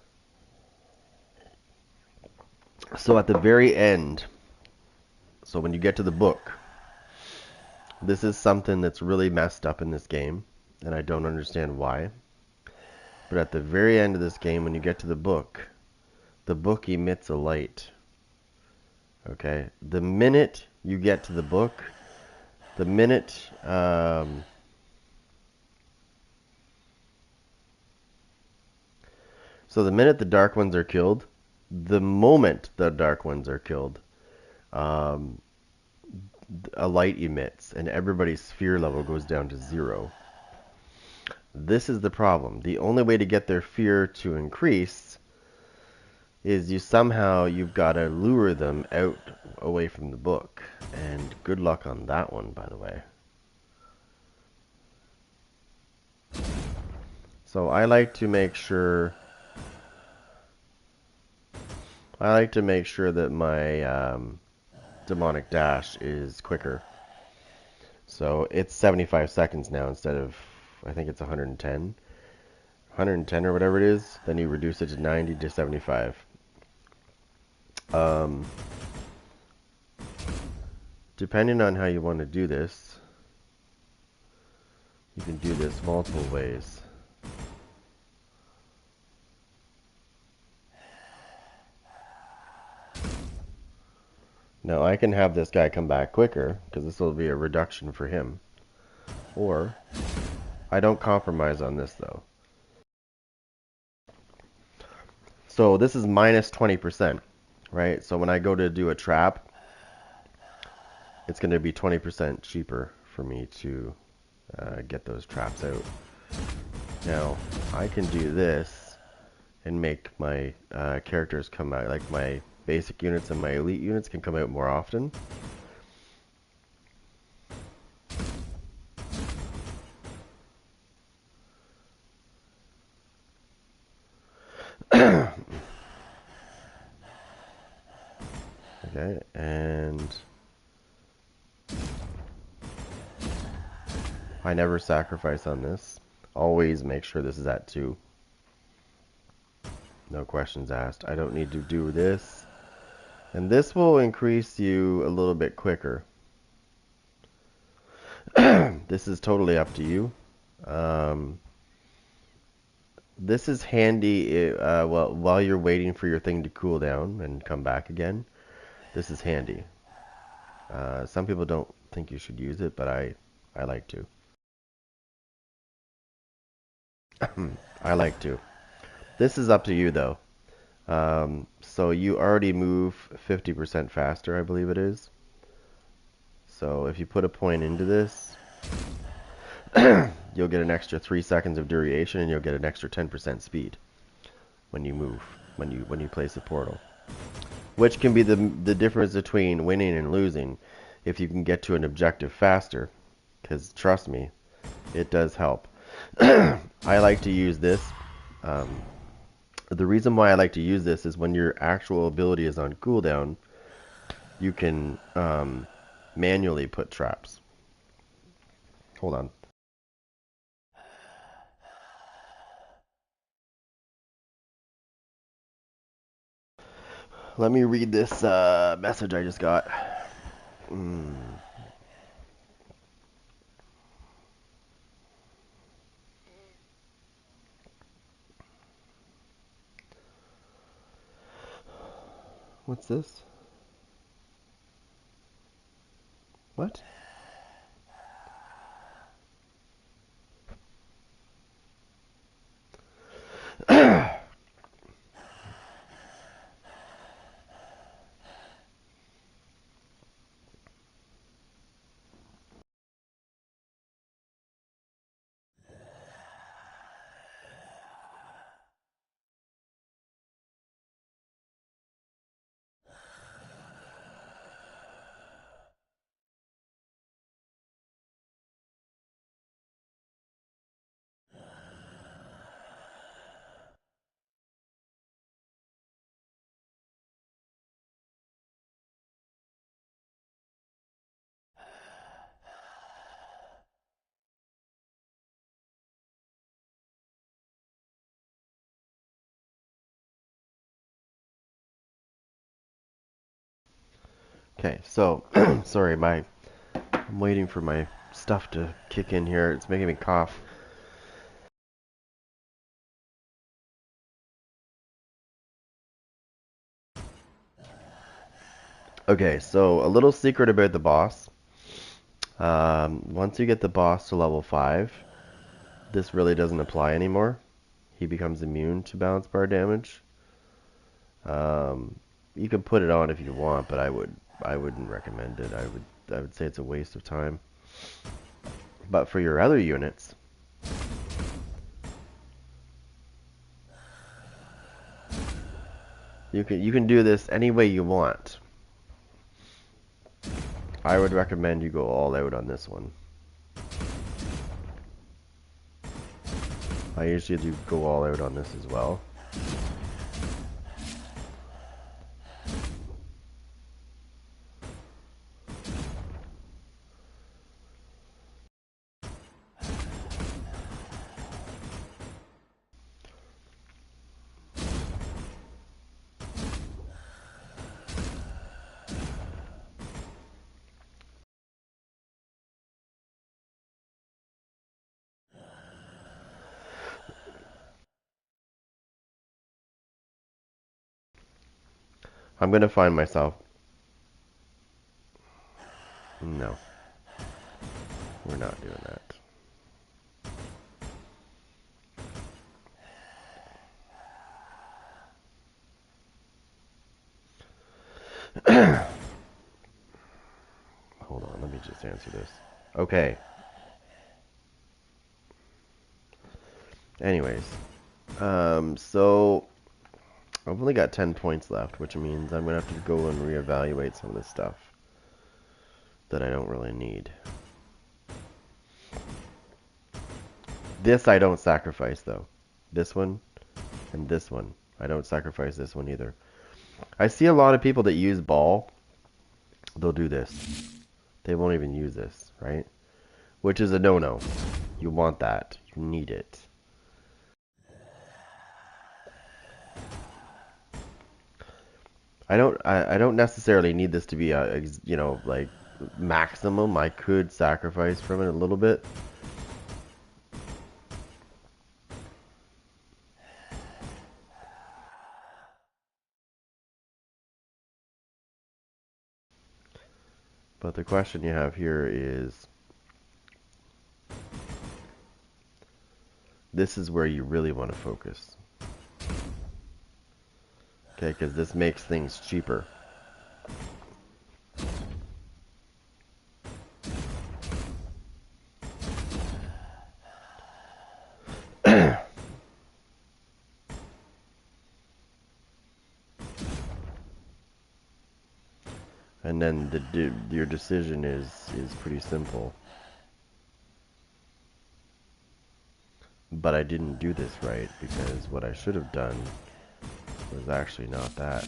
so at the very end, so when you get to the book, this is something that's really messed up in this game, and I don't understand why. But at the very end of this game, when you get to the book emits a light. Okay? The minute you get to the book, the minute, so the minute the Dark Ones are killed, the moment the Dark Ones are killed, a light emits, and everybody's fear level goes down to 0. This is the problem. The only way to get their fear to increase is you've got to lure them out away from the book. And good luck on that one, by the way. So I like to make sure that my demonic dash is quicker. So it's 75 seconds now instead of, I think it's 110. 110 or whatever it is, then you reduce it to 90 to 75. Depending on how you want to do this, you can do this multiple ways. Now I can have this guy come back quicker, because this will be a reduction for him. Or, I don't compromise on this though. So this is minus 20%, right? So when I go to do a trap, it's going to be 20% cheaper for me to get those traps out. Now, I can do this and make my characters come out, like my basic units and my elite units can come out more often. Okay, and I never sacrifice on this. Always make sure this is at 2. No questions asked. I don't need to do this. And this will increase you a little bit quicker. This is totally up to you. This is handy while you're waiting for your thing to cool down and come back again. This is handy. Some people don't think you should use it, but I like to. I like to. This is up to you though. So you already move 50% faster, I believe it is. So if you put a point into this, you'll get an extra 3 seconds of duration and you'll get an extra 10% speed when you move. when you place a portal, which can be the difference between winning and losing if you can get to an objective faster. Because trust me, it does help. I like to use this. The reason why I like to use this is when your actual ability is on cooldown, you can manually put traps. Hold on. Let me read this message I just got. What's this? What? Okay, so sorry, I'm waiting for my stuff to kick in here. It's making me cough. Okay, so a little secret about the boss. Once you get the boss to level 5, this really doesn't apply anymore. He becomes immune to balance bar damage. You can put it on if you want, but I wouldn't recommend it. I would say it's a waste of time. But for your other units, you can do this any way you want. I would recommend you go all out on this one. I usually do go all out on this as well. I'm gonna find myself. No. We're not doing that. Hold on, let me just answer this. Okay. Anyways. So I've only got 10 points left, which means I'm gonna have to go and reevaluate some of this stuff that I don't really need. This I don't sacrifice though. This one and this one. I don't sacrifice this one either. I see a lot of people that use ball. They'll do this. They won't even use this, right? Which is a no-no. You want that. You need it. I don't necessarily need this to be a, you know, like maximum. I could sacrifice from it a little bit. But the question you have here is, this is where you really want to focus. Okay, because this makes things cheaper. And then your decision is pretty simple. But I didn't do this right, because what I should have done was actually not that.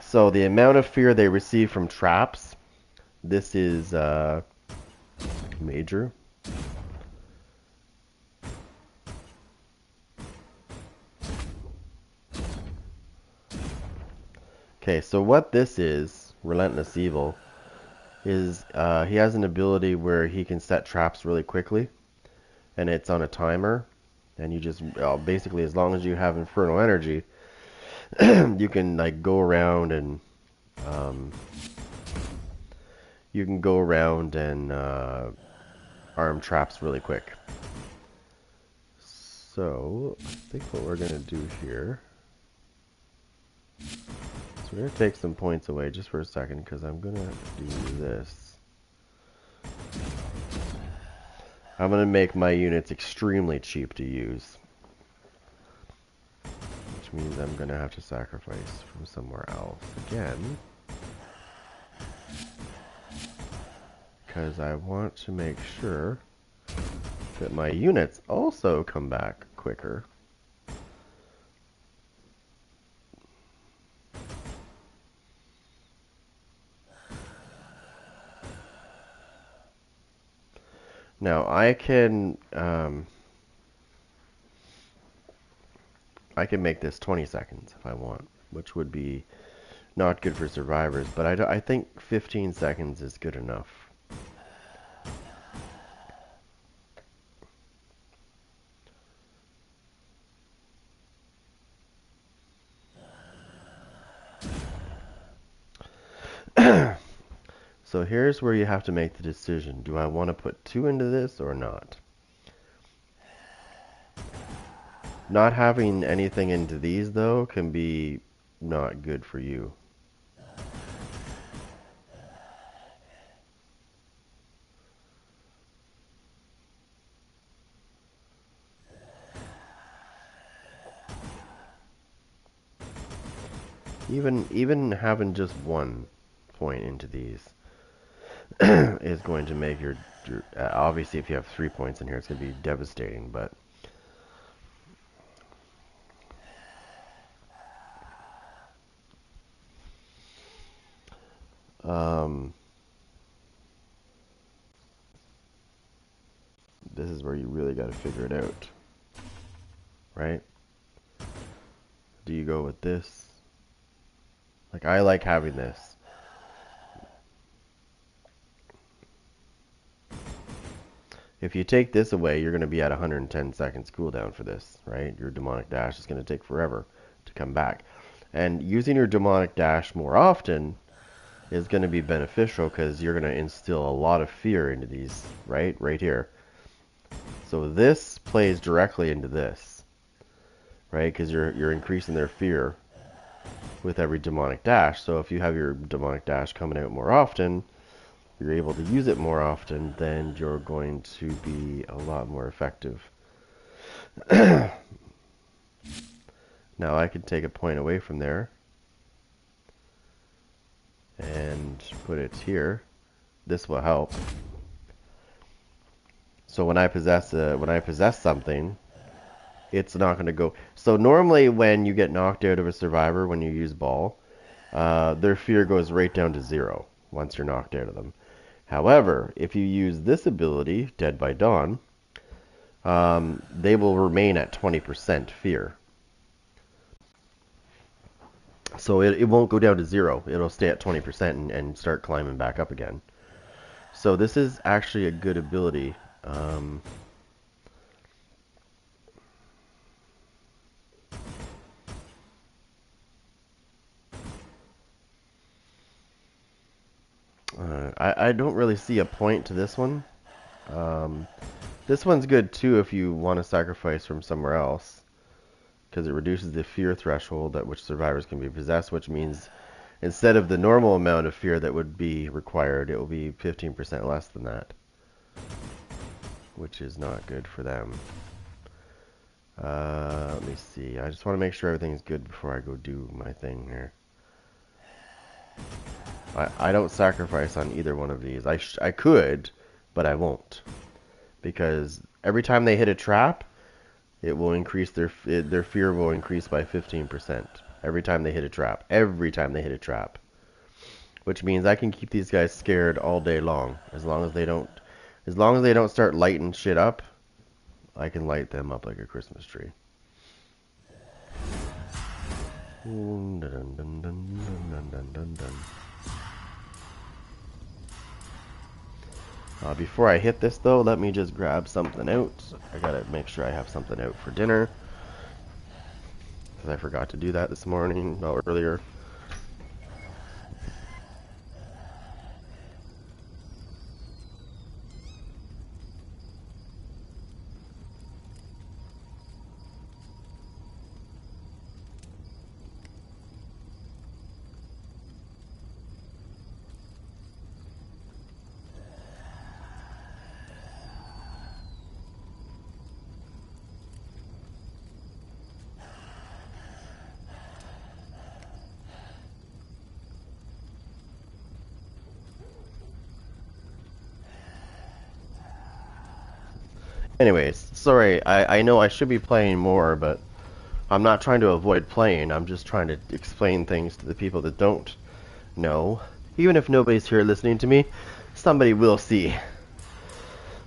So the amount of fear they receive from traps, this is major. Okay, so what this is, Relentless Evil, is he has an ability where he can set traps really quickly, and it's on a timer, and you just basically, as long as you have Infernal Energy, you can like go around and arm traps really quick. So I think what we're gonna do here, so we're gonna take some points away just for a second, because I'm gonna do this. I'm gonna make my units extremely cheap to use, which means I'm gonna have to sacrifice from somewhere else again, because I want to make sure that my units also come back quicker. Now I can make this 20 seconds if I want, which would be not good for survivors, but I think 15 seconds is good enough. So here's where you have to make the decision. Do I want to put 2 into this or not? Not having anything into these, though, can be not good for you. Even having just 1 point into these is going to make your obviously if you have 3 points in here, it's going to be devastating, but this is where you really got to figure it out, right? Do you go with this? Like, I like having this. If you take this away, you're going to be at 110 seconds cooldown for this, right? Your demonic dash is going to take forever to come back. And using your demonic dash more often is going to be beneficial, because you're going to instill a lot of fear into these, right? Right here. So this plays directly into this, right? Because you're increasing their fear with every demonic dash. So if you have your demonic dash coming out more often, you're able to use it more often, then you're going to be a lot more effective. Now I can take a point away from there and put it here. This will help. So when I possess something, it's not going to go. So normally when you get knocked out of a survivor when you use ball, their fear goes right down to 0 once you're knocked out of them. However, if you use this ability, Dead by Dawn, they will remain at 20% fear. So it won't go down to 0. It'll stay at 20% and start climbing back up again. So this is actually a good ability. I don't really see a point to this one. This one's good too if you want to sacrifice from somewhere else, because it reduces the fear threshold at which survivors can be possessed, which means instead of the normal amount of fear that would be required, it will be 15% less than that, which is not good for them. Let me see. I just want to make sure everything's good before I go do my thing here. I don't sacrifice on either one of these. I could, but I won't. Because every time they hit a trap, it will increase their fear will increase by 15%. Every time they hit a trap. Every time they hit a trap. Which means I can keep these guys scared all day long. As long as they don't start lighting shit up, I can light them up like a Christmas tree. Dun, dun, dun, dun, dun, dun, dun, dun. Before I hit this though, let me just grab something out. I gotta make sure I have something out for dinner. Because I forgot to do that this morning, no, earlier. Anyways, sorry, I know I should be playing more, but I'm not trying to avoid playing. I'm just trying to explain things to the people that don't know. Even if nobody's here listening to me, somebody will see.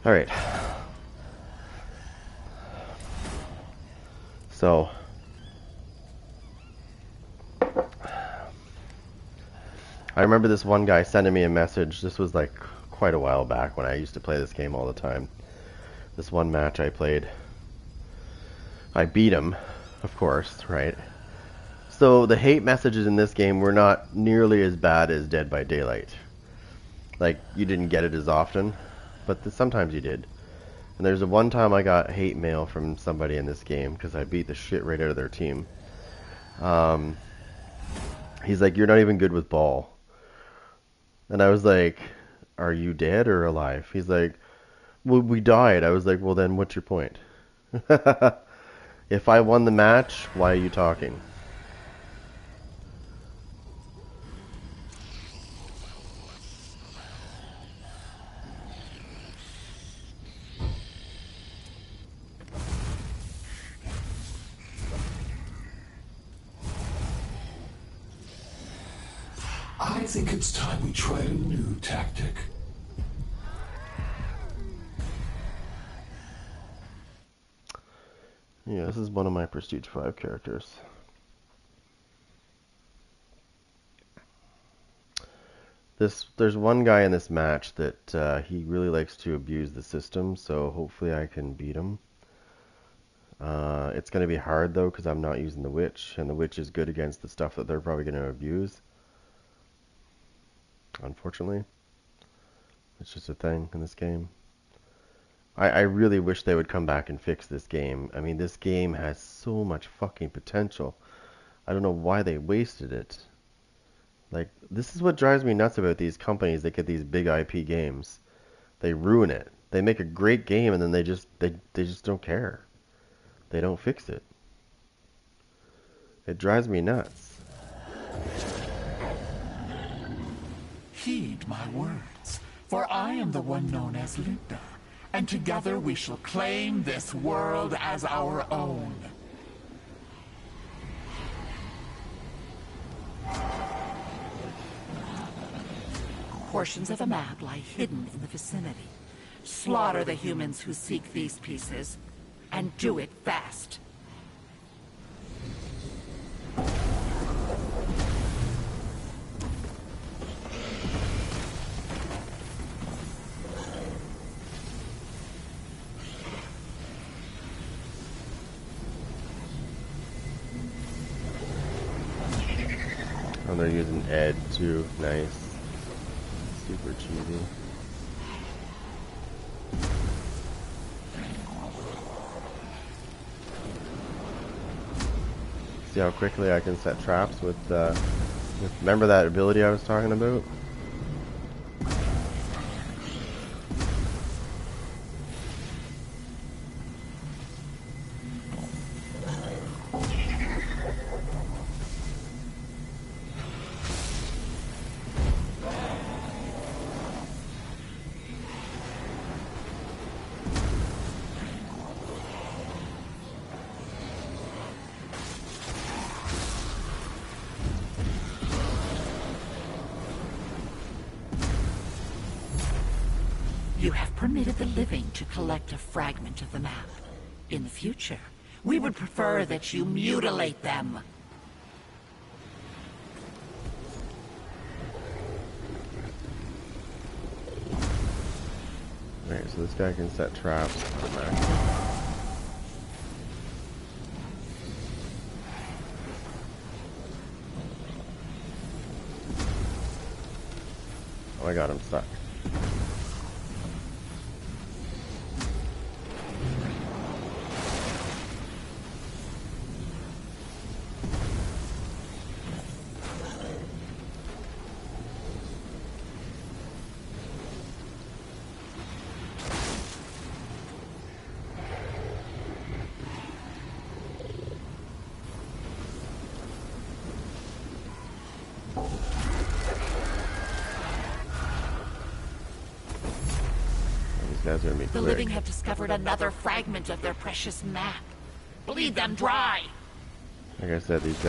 Alright. So, I remember this one guy sending me a message. This was like quite a while back when I used to play this game all the time. This one match I played, I beat him, of course, right? So the hate messages in this game were not nearly as bad as Dead by Daylight. Like, you didn't get it as often, but sometimes you did. And there's one time I got hate mail from somebody in this game because I beat the shit right out of their team. He's like, "You're not even good with ball." And I was like, "Are you dead or alive?" He's like, "Well, we died." I was like, "Well, then what's your point?" If I won the match, why are you talking? I think it's time we tried a new tactic. Yeah, this is one of my Prestige 5 characters. There's one guy in this match that he really likes to abuse the system, so hopefully I can beat him. It's going to be hard though because I'm not using the witch, and the witch is good against the stuff that they're probably going to abuse. Unfortunately, it's just a thing in this game. I really wish they would come back and fix this game. I mean, this game has so much fucking potential. I don't know why they wasted it. Like, this is what drives me nuts about these companies that get these big IP games. They ruin it. They make a great game and then they just don't care. They don't fix it. It drives me nuts. Heed my words, for I am the one known as Linda, and together we shall claim this world as our own. Portions of a map lie hidden in the vicinity. Slaughter the humans who seek these pieces, and do it fast. Oh, they're using Ed too. Nice. Super cheesy. See how quickly I can set traps with remember that ability I was talking about? You have permitted the living to collect a fragment of the map. In the future, we would prefer that you mutilate them. Alright, so this guy can set traps on the map. Oh, I got him stuck. Guys are gonna be The quick. living have discovered another fragment of their precious map. Bleed them dry! Like I said, these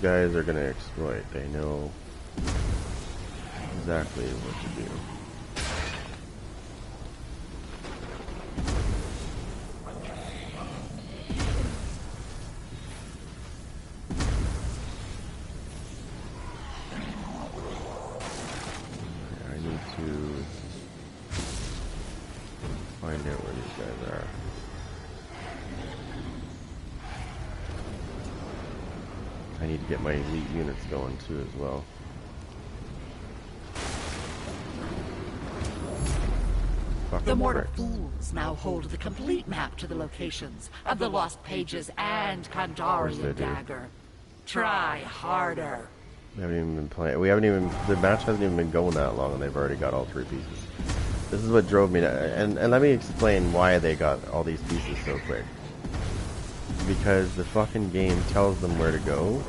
guys are gonna exploit. They know exactly what to do. I need to find out where these guys are. I need to get my elite units going too as well. Fucking The Mortar bricks. Fools now hold the complete map to the locations of the Lost Pages and course they Kandarian do. Dagger. Try harder. We haven't even been playing. The match hasn't even been going that long, and they've already got all 3 pieces. This is what drove me to, and let me explain why they got all these pieces so quick. Because the fucking game tells them where to go.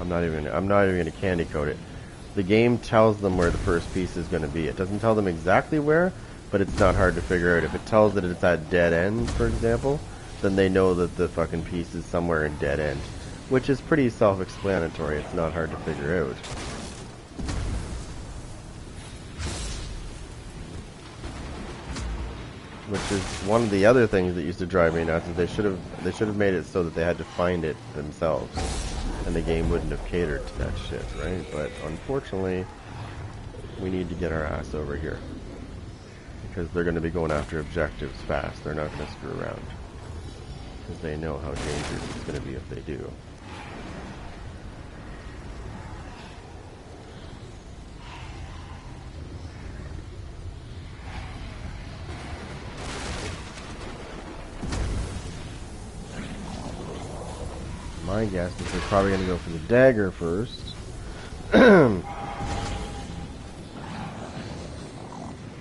I'm not even gonna candy coat it. The game tells them where the first piece is gonna be. It doesn't tell them exactly where, but it's not hard to figure out. If it tells that it's at dead end, for example, then they know that the fucking piece is somewhere in dead end, which is pretty self-explanatory. It's not hard to figure out. Which is one of the other things that used to drive me nuts. Is they should have made it so that they had to find it themselves, and the game wouldn't have catered to that shit, right? But unfortunately, we need to get our ass over here because they're going to be going after objectives fast. They're not going to screw around because they know how dangerous it's going to be if they do. My guess is they're probably going to go for the dagger first.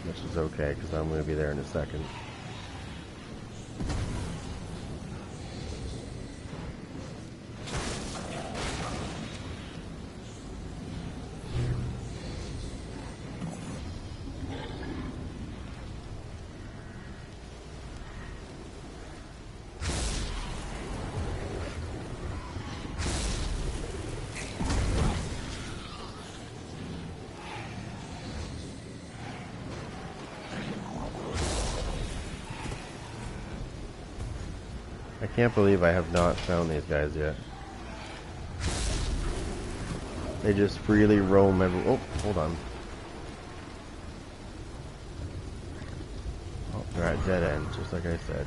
Which is okay, because I'm going to be there in a second. I can't believe I have not found these guys yet. They just freely roam every... Oh, hold on. Oh, they're at dead end, just like I said.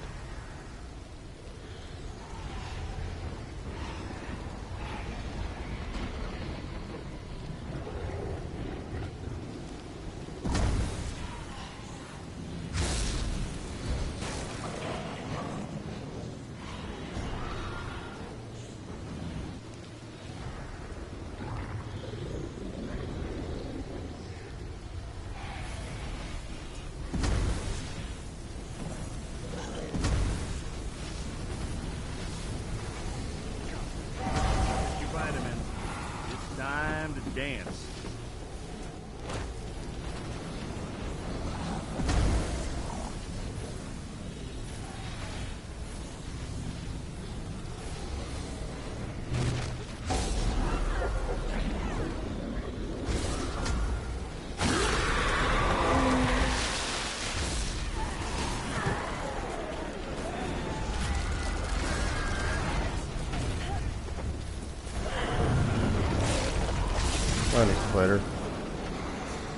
Fine, Exploiter.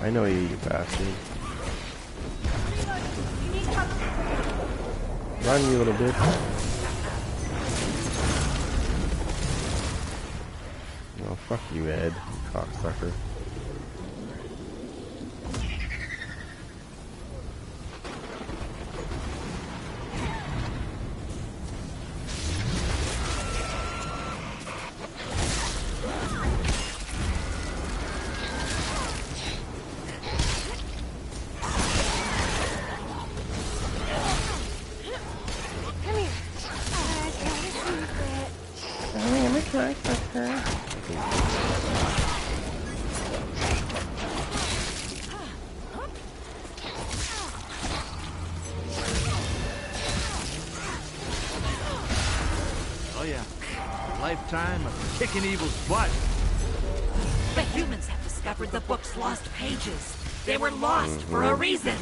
I know you, you bastard. Run, you little bitch. Oh, fuck you, Ed, you cocksucker. Oh yeah, a lifetime of kicking evil's butt. The humans have discovered the book's lost pages. They were lost for a reason.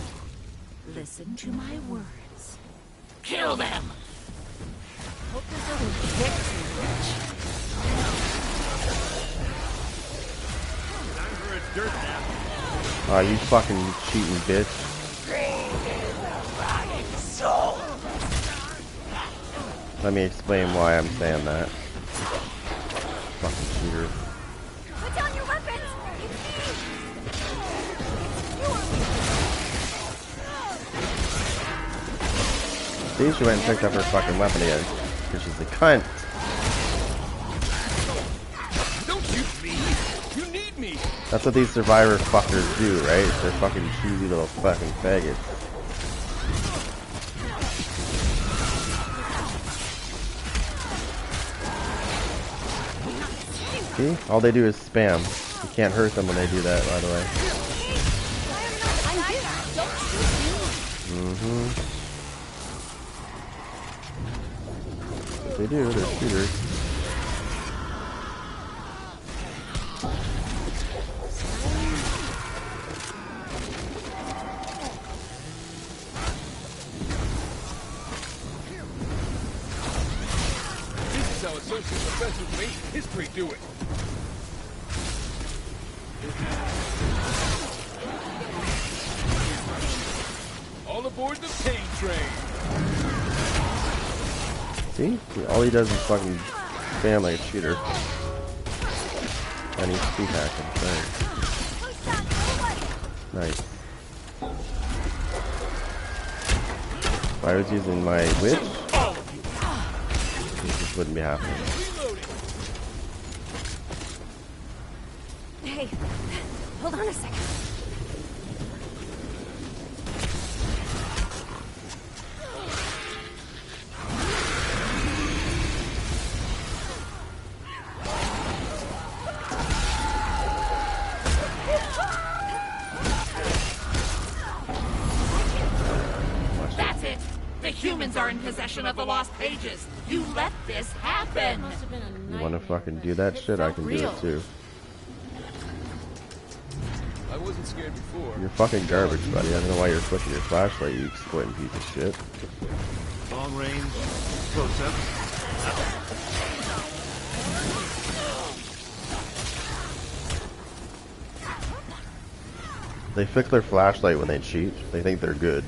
Listen to my words. Kill them! Hope this doesn't kick too much. Time for a dirt nap. Aw, you fucking cheating bitch. Let me explain why I'm saying that. Fucking cheater. Put down your weapons! See, she went and picked up her fucking weapon again. Because she's a cunt. Don't shoot me! You need me! That's what these survivor fuckers do, right? They're fucking cheesy little fucking faggots. See? All they do is spam. You can't hurt them when they do that, by the way. What they do, they're shooters. This is how associate professors of ancient history do it. All aboard the pain train. See? All he does is fucking spam like a cheater. And he's speed hacking. Nice. If I was using my witch, this just wouldn't be happening. Hey, hold on a second. That's it! The humans are in possession of the lost pages! You let this happen! You wanna fucking do that shit? I can do it too. I wasn't scared before. You're fucking garbage, buddy. I don't know why you're flicking your flashlight, you exploiting piece of shit. Long range, close up. They flick their flashlight when they cheat. They think they're good.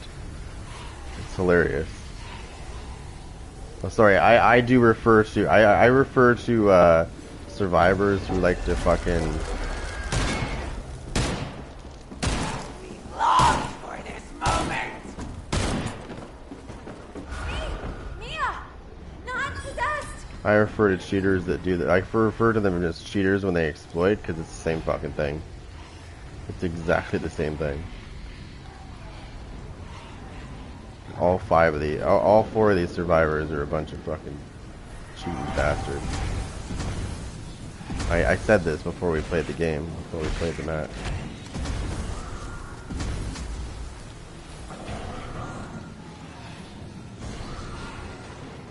It's hilarious. Oh, sorry, I do refer to I refer to survivors who like to fucking Long for this moment. Mia, not possessed. I refer to cheaters that do that. I refer to them as cheaters when they exploit because it's the same fucking thing. It's exactly the same thing. All four of these survivors are a bunch of fucking cheating bastards. I said this before we played the game, before we played the match.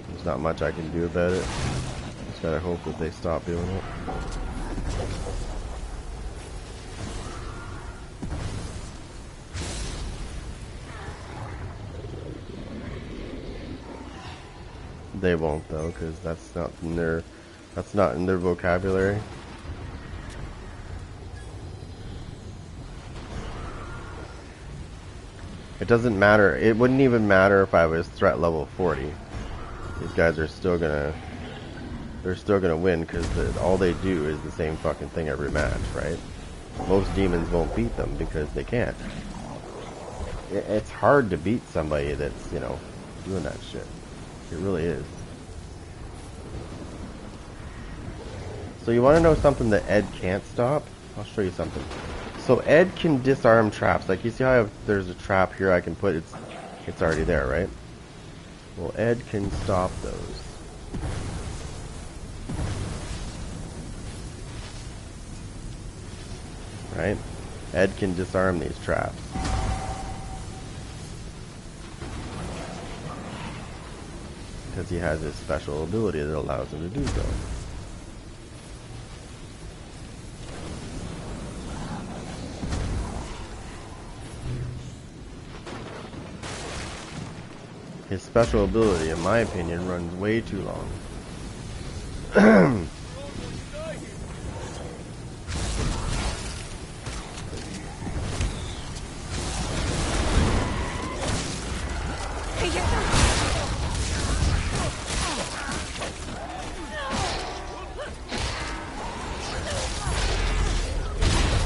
There's not much I can do about it. Just gotta hope that they stop doing it. They won't though, because that's not in their vocabulary. It doesn't matter. It wouldn't even matter if I was threat level 40. These guys are still gonna... They're still gonna win because all they do is the same fucking thing every match, right? Most demons won't beat them because they can't. It's hard to beat somebody that's, you know, doing that shit. It really is. So you want to know something that Ed can't stop? I'll show you something. So Ed can disarm traps. Like you see how there's a trap here I can put, it's already there, right? Well, Ed can stop those. Right? Ed can disarm these traps. Because he has this special ability that allows him to do so. His special ability, in my opinion, runs way too long.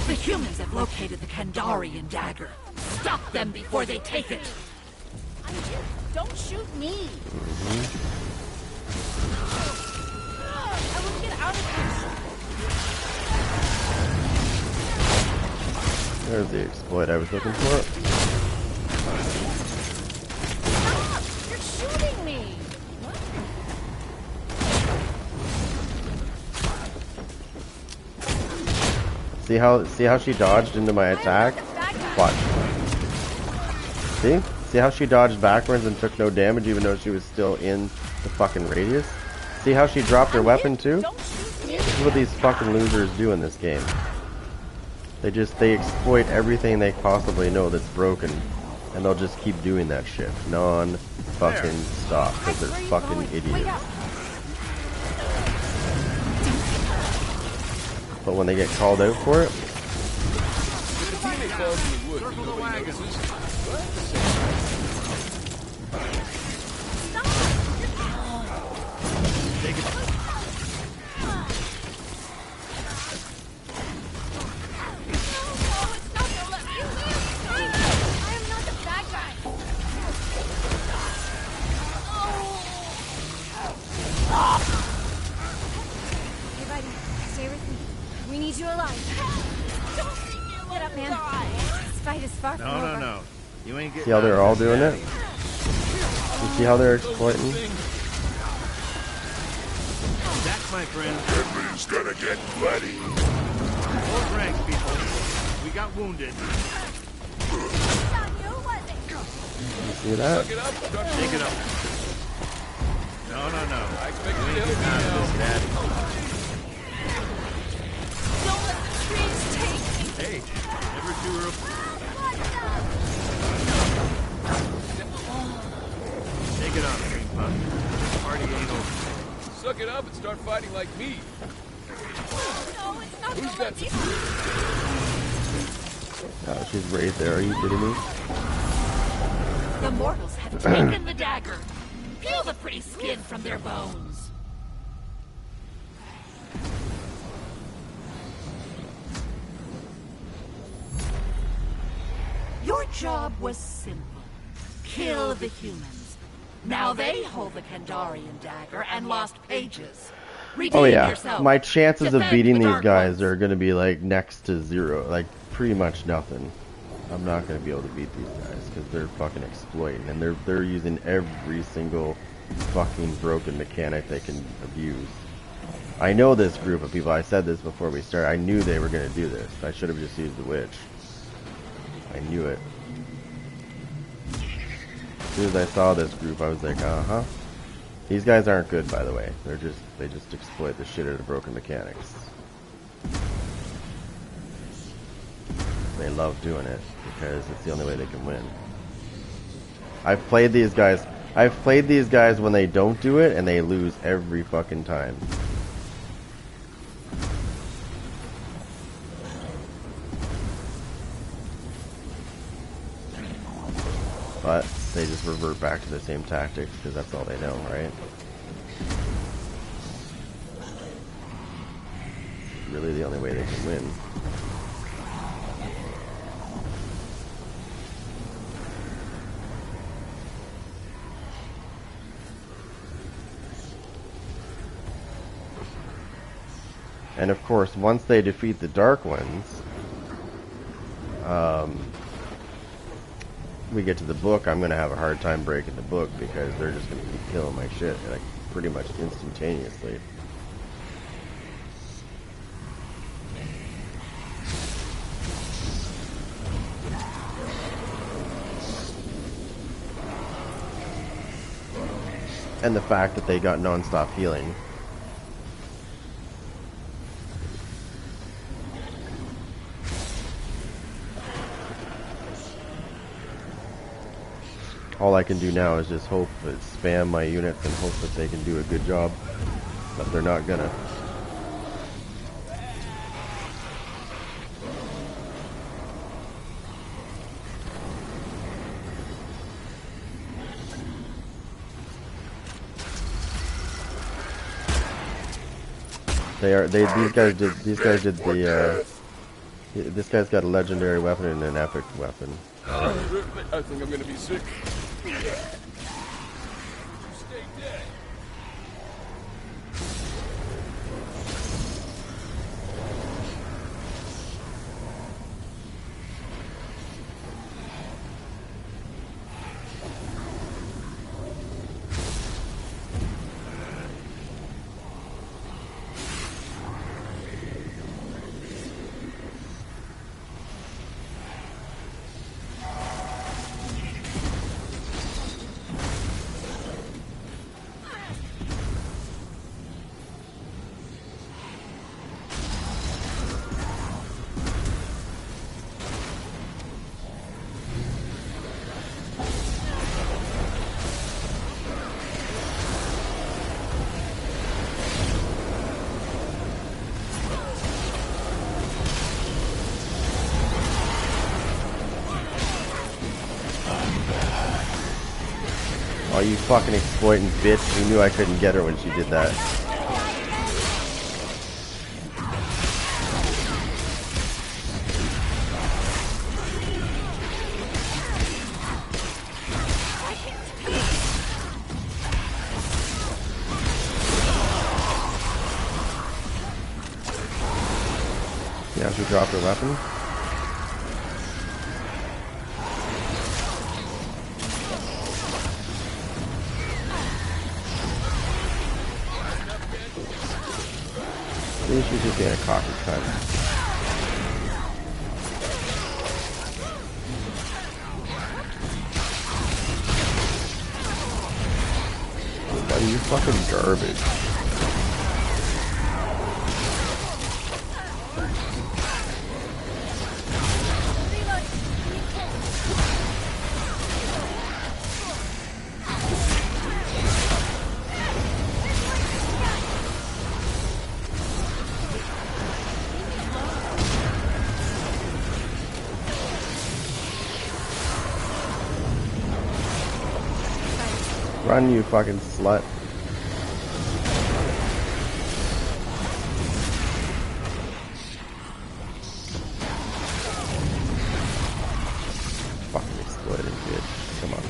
The humans have located the Kandarian dagger. Stop them before they take it. Don't shoot me. I wouldn't get out of this. There's the exploit I was looking for. Stop! You're shooting me. See how she dodged into my attack? Watch. See how she dodged backwards and took no damage even though she was still in the fucking radius? See how she dropped her weapon too? This is what these fucking losers do in this game. They exploit everything they possibly know that's broken, and they'll just keep doing that shit non-fucking stop because they're fucking idiots. But when they get called out for it, No. You ain't getting. see how they're all doing it? You see how they're exploiting? That's my friend. Everybody's gonna get bloody. Hold rank, people. We got wounded. You see that? Take it up. No. I expect you to help me now. Daddy. Don't let the trees take me. Hey, never do her. Take it up, Green Puff. Party ain't over. Suck it up and start fighting like me. No, it's not Who's gonna got let me. Oh, she's right there. Are you kidding me? The mortals have taken the dagger. Peel the pretty skin from their bones. Your job was simple. Kill the humans. Now they hold the Kandarian dagger and lost pages. Redeem Oh yeah, yourself. my chances of Defend beating the these Dark guys Ones. are going to be like next to zero, like pretty much nothing. I'm not going to be able to beat these guys because they're fucking exploiting and they're using every single fucking broken mechanic they can abuse. I know this group of people. I said this before we started. I knew they were going to do this. I should have just used the witch. I knew it. As soon as I saw this group, I was like, uh-huh. These guys aren't good, by the way. They just exploit the shit out of broken mechanics. They love doing it because it's the only way they can win. I've played these guys when they don't do it and they lose every fucking time. But they just revert back to the same tactics because that's all they know, right? Really the only way they can win. And of course, once they defeat the Dark Ones, we get to the book, I'm going to have a hard time breaking the book because they're just going to keep killing my shit, like, pretty much instantaneously. And the fact that they got non-stop healing. All I can do now is just hope that spam my units and hope that they can do a good job. But they're not gonna. These guys did the this guy's got a legendary weapon and an epic weapon. I think I'm gonna be sick. Oh, you fucking exploiting bitch. You knew I couldn't get her when she did that. Yeah, she dropped her weapon. Maybe she's just being a cocky cunt. Buddy, you fucking garbage. Run, you fucking slut. Fucking exploited, bitch. Come on.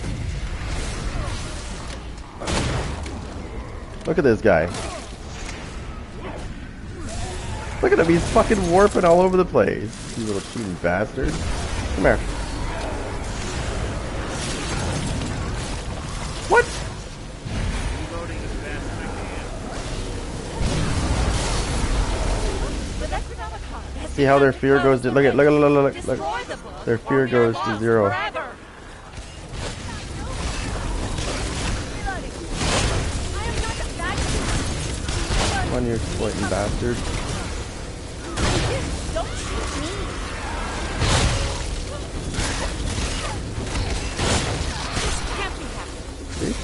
Look at this guy. Look at him, he's fucking warping all over the place. You little cheating bastard. Come here. What? See how their fear goes to look. Their fear goes to 0. Come on, you exploiting bastard. See?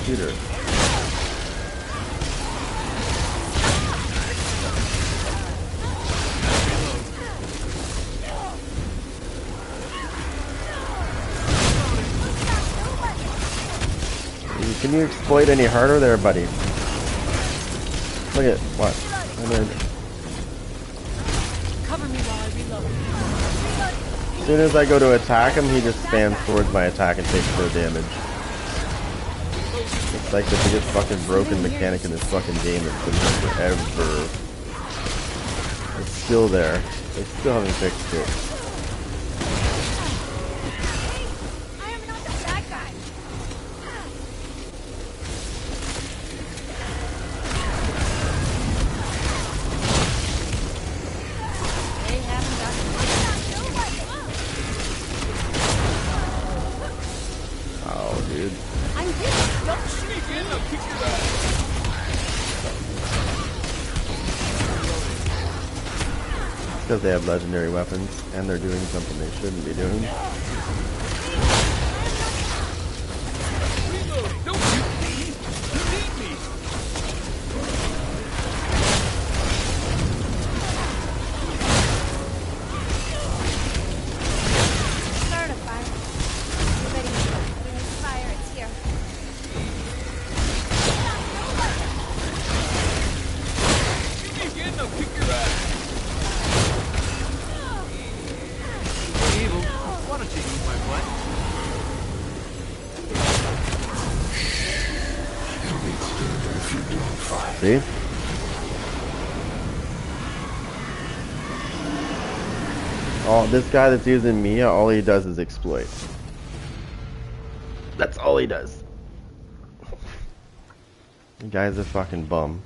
Shoot her. Can you exploit any harder there, buddy? Look at what? Cover me while I reload. As soon as I go to attack him, he just spams towards my attack and takes no damage. It's like the biggest fucking broken mechanic in this fucking game that's been there forever. It's still there. They still haven't fixed it. I am not the bad guy. They haven't got Oh, dude. I'm here. Don't sneak in. I'll kick your ass. Because they have legendary weapons and they're doing something they shouldn't be doing. Reloading. Don't shoot me. You need me. Start a fire. You're ready. We need fire. It's here. Shoot me again. I'll kick your ass. Evil. Why don't you eat my butt? See? Oh, this guy that's using Mia, all he does is exploit. That's all he does. The guy's a fucking bum.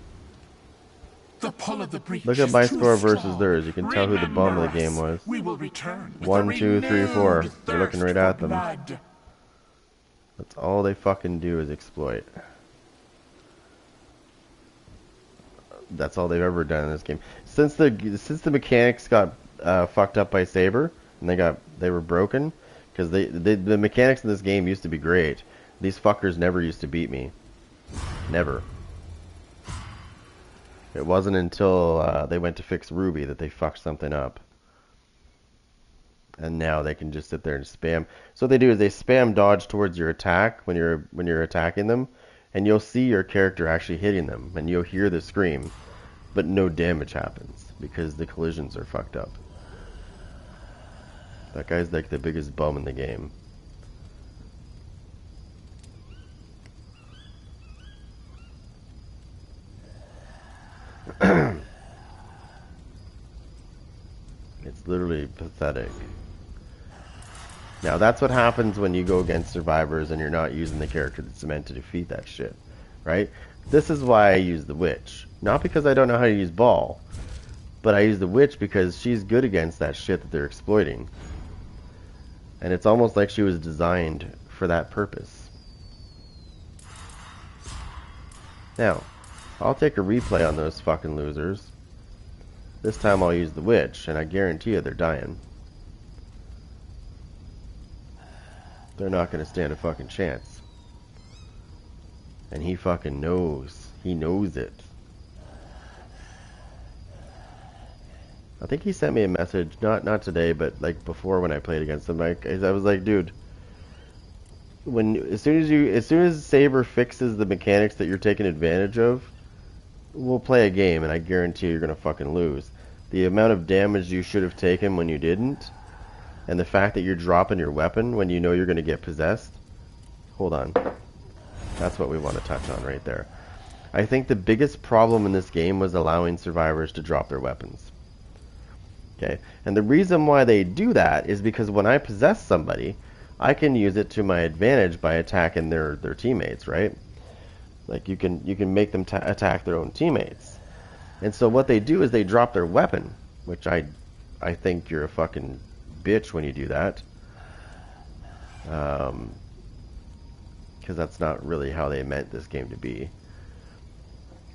The pull of the breach Look at is my too score versus strong. theirs. You can tell who the bum of the game Remember was. us. We will return with 1, a 2, 3, 4. renewed They're looking thirst right at for them. blood. That's all they fucking do is exploit. That's all they've ever done in this game. Since the mechanics got fucked up by Saber and they were broken, because the mechanics in this game used to be great. These fuckers never used to beat me. Never. It wasn't until they went to fix Ruby that they fucked something up. And now they can just sit there and spam. So what they do is they spam dodge towards your attack when you're attacking them, and you'll see your character actually hitting them, and you'll hear the scream, but no damage happens because the collisions are fucked up. That guy's like the biggest bum in the game. It's literally pathetic. Now that's what happens when you go against survivors and you're not using the character that's meant to defeat that shit, right? This is why I use the witch. Not because I don't know how to use ball, but I use the witch because she's good against that shit that they're exploiting. And it's almost like she was designed for that purpose. Now, I'll take a replay on those fucking losers. This time I'll use the witch, and I guarantee you they're dying. They're not going to stand a fucking chance. And he fucking knows. He knows it. I think he sent me a message, not today, but like before when I played against him. Like, I was like, dude, as soon as Saber fixes the mechanics that you're taking advantage of, we'll play a game, and I guarantee you're gonna fucking lose. The amount of damage you should have taken when you didn't, and the fact that you're dropping your weapon when you know you're gonna get possessed. Hold on, that's what we want to touch on right there. I think the biggest problem in this game was allowing survivors to drop their weapons. Okay, and the reason why they do that is because when I possess somebody, I can use it to my advantage by attacking their teammates, right? Like you can make them attack their own teammates. And so what they do is they drop their weapon, which I think you're a fucking bitch when you do that. Because that's not really how they meant this game to be,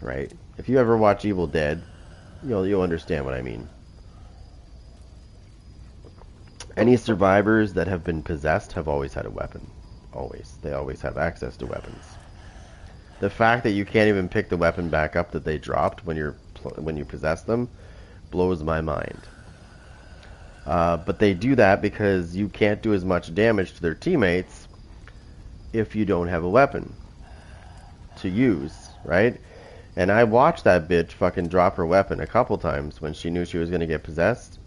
right? If you ever watch Evil Dead, you'll understand what I mean. Any survivors that have been possessed have always had a weapon. Always. They always have access to weapons. The fact that you can't even pick the weapon back up that they dropped when you possess them blows my mind. But they do that because you can't do as much damage to their teammates if you don't have a weapon. to use, right? And I watched that bitch fucking drop her weapon a couple times when she knew she was gonna get possessed,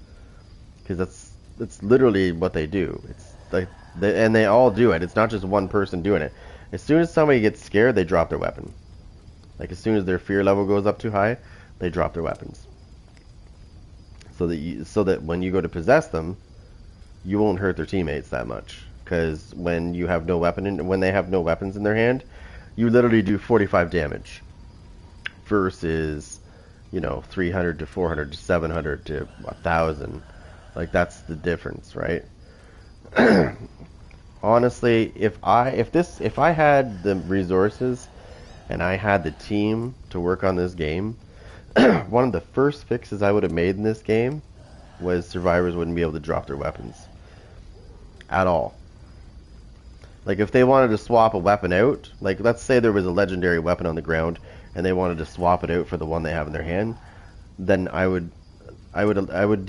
because that's literally what they do. It's like, and they all do it. It's not just one person doing it. As soon as somebody gets scared, they drop their weapon. Like, as soon as their fear level goes up too high, they drop their weapons. So that when you go to possess them, you won't hurt their teammates that much. Because when you have no weapon, when they have no weapons in their hand, you literally do 45 damage. Versus, 300 to 400 to 700 to 1,000. Like, that's the difference, right? Honestly, if I had the resources and I had the team to work on this game, one of the first fixes I would have made in this game was survivors wouldn't be able to drop their weapons at all. Like, if they wanted to swap a weapon out, like, let's say there was a legendary weapon on the ground and they wanted to swap it out for the one they have in their hand, then I would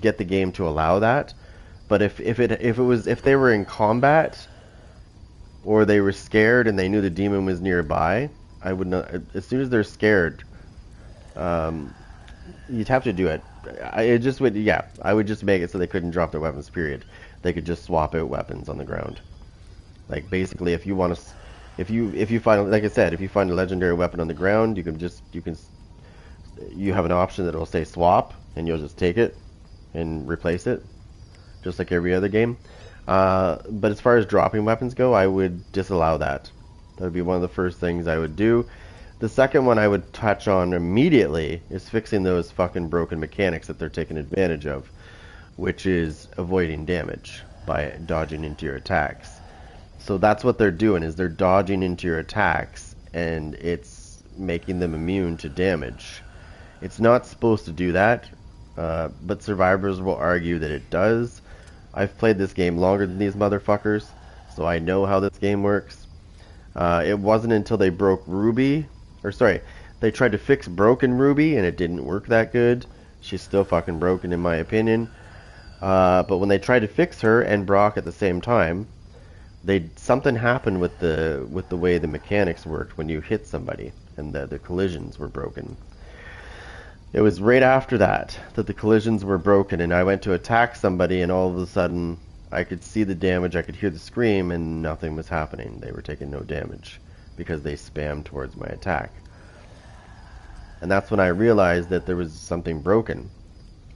get the game to allow that. But if they were in combat or they were scared and they knew the demon was nearby, I would not. As soon as they're scared, you'd have to do it. I would just make it so they couldn't drop their weapons. Period. They could just swap out weapons on the ground. Like, basically, if you want to, if you find, like I said, if you find a legendary weapon on the ground, you have an option that will say swap, and you'll just take it and replace it, just like every other game. But as far as dropping weapons go, I would disallow that. That would be one of the first things I would do. The second one I would touch on immediately is fixing those fucking broken mechanics that they're taking advantage of, which is avoiding damage by dodging into your attacks. So that's what they're doing, is they're dodging into your attacks, and it's making them immune to damage. It's not supposed to do that, but survivors will argue that it does. I've played this game longer than these motherfuckers, so I know how this game works. It wasn't until they broke Ruby, they tried to fix broken Ruby, and it didn't work that good. She's still fucking broken in my opinion. But when they tried to fix her and Brock at the same time, something happened with the way the mechanics worked when you hit somebody, and the collisions were broken. It was right after that the collisions were broken, and I went to attack somebody, and all of a sudden I could see the damage, I could hear the scream, and nothing was happening. They were taking no damage because they spammed towards my attack. And that's when I realized that there was something broken,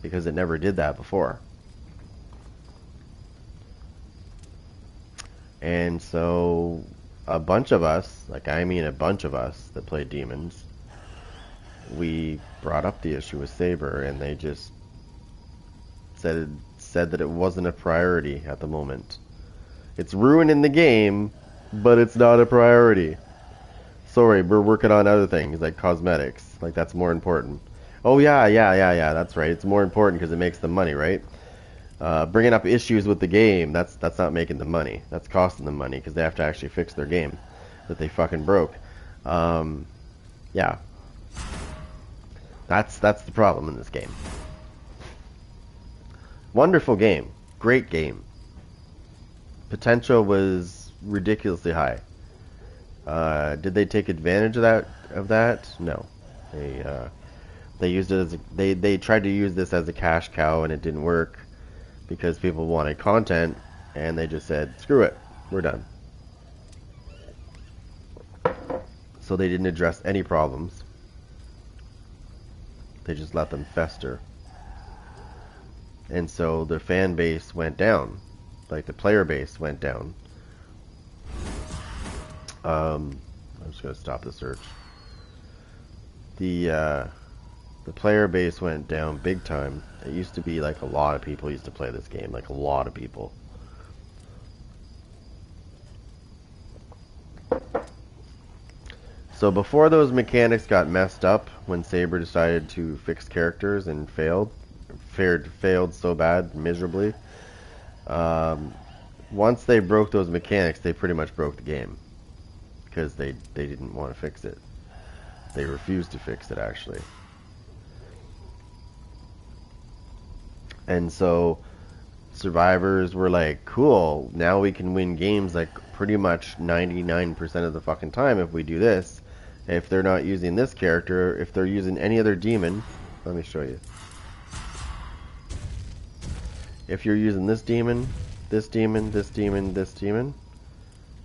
because it never did that before. And so a bunch of us that play demons, we brought up the issue with Saber, and they just said that it wasn't a priority at the moment. It's ruining the game, but it's not a priority. Sorry, we're working on other things like cosmetics. Like, that's more important. Oh yeah, that's right. It's more important because it makes them money, right? Bringing up issues with the game, that's not making them money. That's costing them money because they have to actually fix their game that they fucking broke. Yeah. That's the problem in this game. Wonderful game. Great game. Potential was ridiculously high. Did they take advantage of that? No. They used it as they tried to use this as a cash cow, and it didn't work because people wanted content, and they just said, screw it, we're done. So they didn't address any problems. They just let them fester. And so the fan base went down. Like, the player base went down. I'm just going to stop the search. The player base went down big time. It used to be like a lot of people used to play this game. Like, a lot of people. So before those mechanics got messed up, when Saber decided to fix characters and failed so bad, miserably, once they broke those mechanics, they pretty much broke the game. Because they didn't want to fix it. They refused to fix it, actually. And so survivors were like, cool, now we can win games like pretty much 99% of the fucking time if we do this. If they're not using this character, if they're using any other demon, let me show you. If you're using this demon, this demon, this demon, this demon,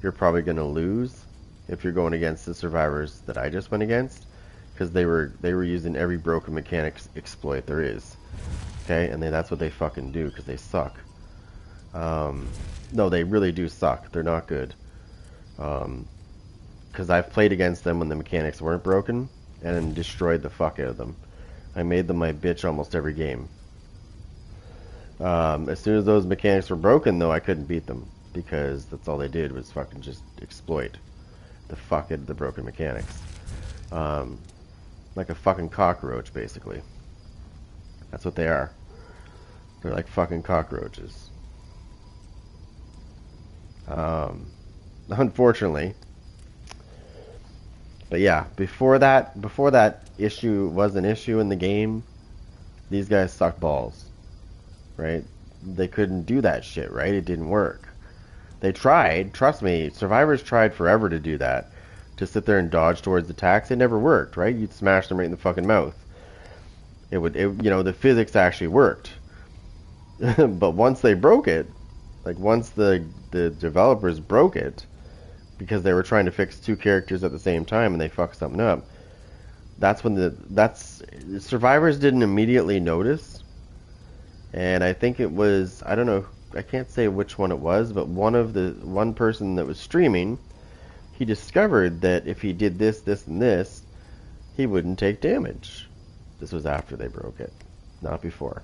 you're probably going to lose if you're going against the survivors that I just went against, because they were using every broken mechanics exploit there is. Okay, and that's what they fucking do, because they suck. No, they really do suck. They're not good. Because I've played against them when the mechanics weren't broken and destroyed the fuck out of them. I made them my bitch almost every game. As soon as those mechanics were broken, though, I couldn't beat them, because that's all they did was fucking just exploit the fuck out of the broken mechanics. Like a fucking cockroach, basically. That's what they are. They're like fucking cockroaches. Unfortunately. But yeah, before that issue was an issue in the game, these guys suck balls. Right? They couldn't do that shit, right? It didn't work. They tried, trust me, survivors tried forever to do that. To sit there and dodge towards attacks. It never worked, right? You'd smash them right in the fucking mouth. You know, the physics actually worked. But once they broke it, like once the developers broke it, because they were trying to fix two characters at the same time and they fucked something up, that's when the survivors didn't immediately notice. And I think it was, I don't know, I can't say which one it was, but one person that was streaming, he discovered that if he did this, this, and this, he wouldn't take damage. This was after they broke it, not before.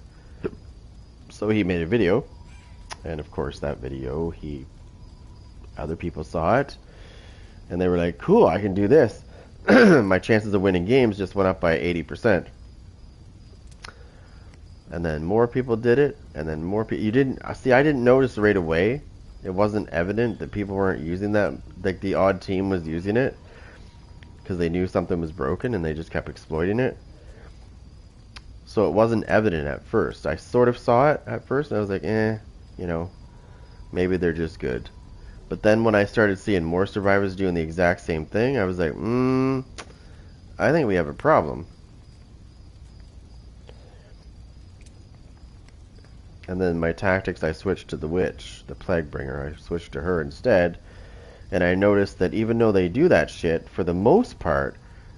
So he made a video, and of course that video, other people saw it, and they were like, cool, I can do this. My chances of winning games just went up by 80%. And then more people did it, and then more people. I didn't notice right away. It wasn't evident that people weren't using that, like the odd team was using it, because they knew something was broken and they just kept exploiting it. So it wasn't evident at first. I sort of saw it at first, and I was like, you know, maybe they're just good. But then when I started seeing more survivors doing the exact same thing, I was like, I think we have a problem. And then my tactics, I switched to the witch, the plague bringer. I switched to her instead. And I noticed that even though they do that shit, for the most part,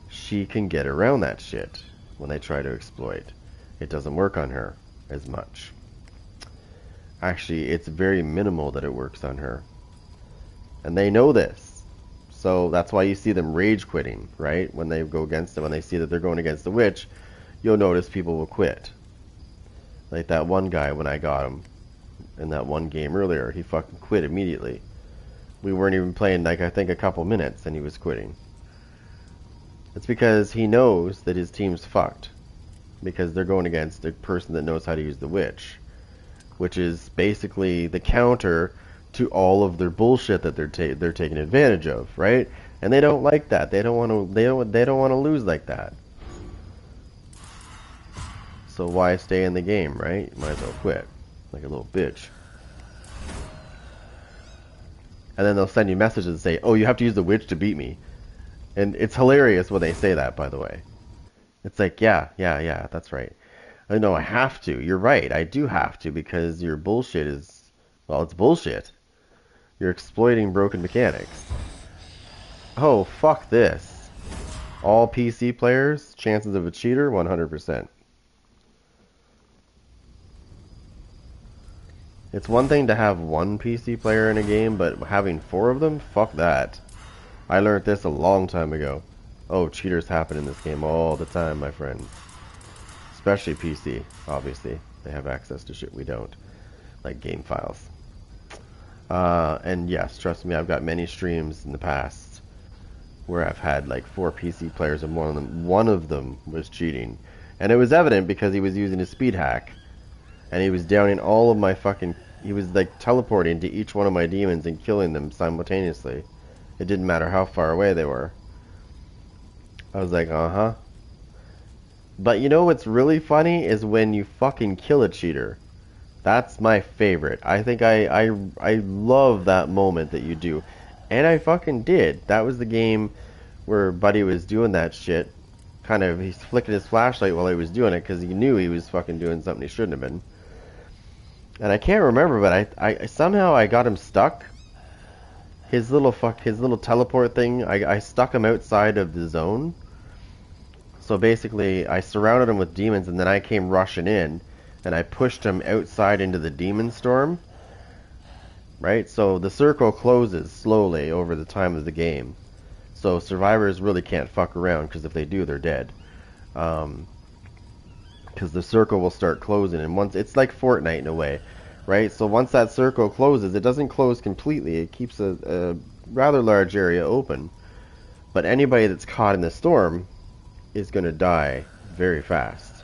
she can get around that shit when they try to exploit. It doesn't work on her as much. Actually, it's very minimal that it works on her. And they know this. So that's why you see them rage quitting, right? When they go against them, when they see that they're going against the witch, you'll notice people will quit. Like that one guy when I got him in that one game earlier, he fucking quit immediately. We weren't even playing, like, I think a couple minutes and he was quitting. It's because he knows that his team's fucked. Because they're going against a person that knows how to use the witch. Which is basically the counter to all of their bullshit that they're taking advantage of, right? And they don't like that. They don't want to lose like that. So why stay in the game, right? You might as well quit. Like a little bitch. And then they'll send you messages and say, oh, you have to use the witch to beat me. And it's hilarious when they say that, by the way. It's like, yeah, that's right. No, I have to. You're right. I do have to, because your bullshit is, well, it's bullshit. You're exploiting broken mechanics. Oh, fuck this. All PC players, chances of a cheater, 100%. It's one thing to have one PC player in a game, but having 4 of them? Fuck that. I learned this a long time ago. Oh, cheaters happen in this game all the time, my friends. Especially PC, obviously. They have access to shit we don't. Like game files. And yes, trust me, I've got many streams in the past where I've had like 4 PC players and one of them was cheating. And it was evident because he was using his speed hack. And he was downing all of my fucking... He was like teleporting to each one of my demons and killing them simultaneously. It didn't matter how far away they were. I was like, uh-huh. But you know what's really funny is when you fucking kill a cheater. That's my favorite. I think I love that moment that you do. And I fucking did. That was the game where Buddy was doing that shit. Kind of, he's flicking his flashlight while he was doing it because he knew he was fucking doing something he shouldn't have been. And I can't remember, but I somehow I got him stuck. His little teleport thing, I stuck him outside of the zone. So basically, I surrounded him with demons, and then I came rushing in, and I pushed him outside into the demon storm. Right? So the circle closes slowly over the time of the game. So survivors really can't fuck around, because if they do, they're dead. Because the circle will start closing, and once it's like Fortnite in a way, right? So once that circle closes, it doesn't close completely. It keeps a rather large area open. But anybody that's caught in the storm is going to die very fast.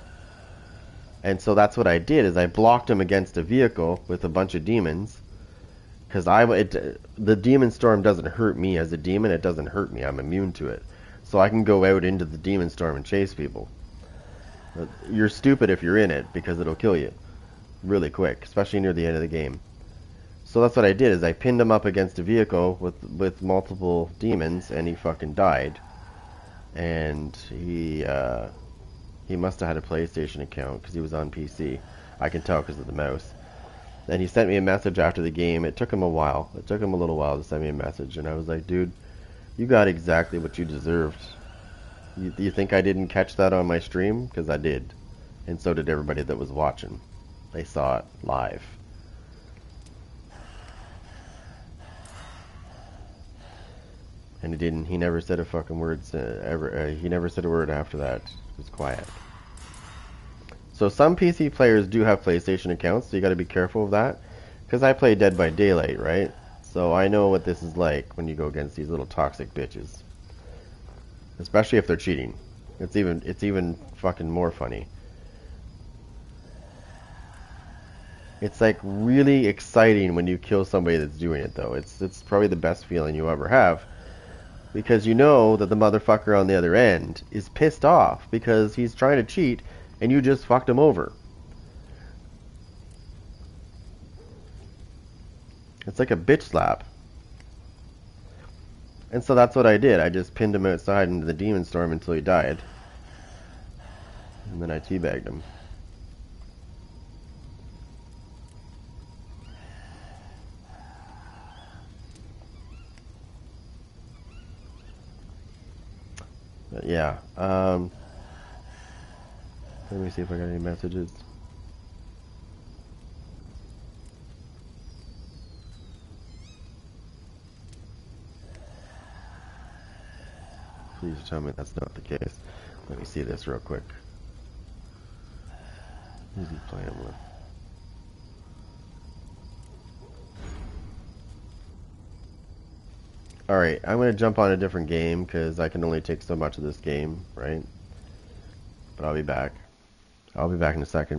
And so that's what I did, is I blocked him against a vehicle with a bunch of demons. Because the demon storm doesn't hurt me as a demon, it doesn't hurt me, I'm immune to it. So I can go out into the demon storm and chase people. But you're stupid if you're in it, because it'll kill you really quick, especially near the end of the game. So that's what I did, is I pinned him up against a vehicle with multiple demons, and he fucking died. And he must have had a PlayStation account, because he was on PC. I can tell because of the mouse. And he sent me a message after the game. It took him a while. It took him a little while to send me a message. And I was like, dude, you got exactly what you deserved. You think I didn't catch that on my stream? Because I did. And so did everybody that was watching. They saw it live. And he never said a fucking word ever. He never said a word after that. It was quiet. So some PC players do have PlayStation accounts, so you got to be careful of that. Because I play Dead by Daylight, right? So I know what this is like when you go against these little toxic bitches. Especially if they're cheating. It's even fucking more funny. It's like really exciting when you kill somebody that's doing it, though. It's probably the best feeling you ever have. Because you know that the motherfucker on the other end is pissed off because he's trying to cheat and you just fucked him over. It's like a bitch slap. And so that's what I did. I just pinned him outside into the demon storm until he died. And then I teabagged him. But yeah. Let me see if I got any messages. Please tell me that's not the case. Let me see this real quick. Who's he playing with? Alright, I'm going to jump on a different game because I can only take so much of this game, right? But I'll be back. I'll be back in a second.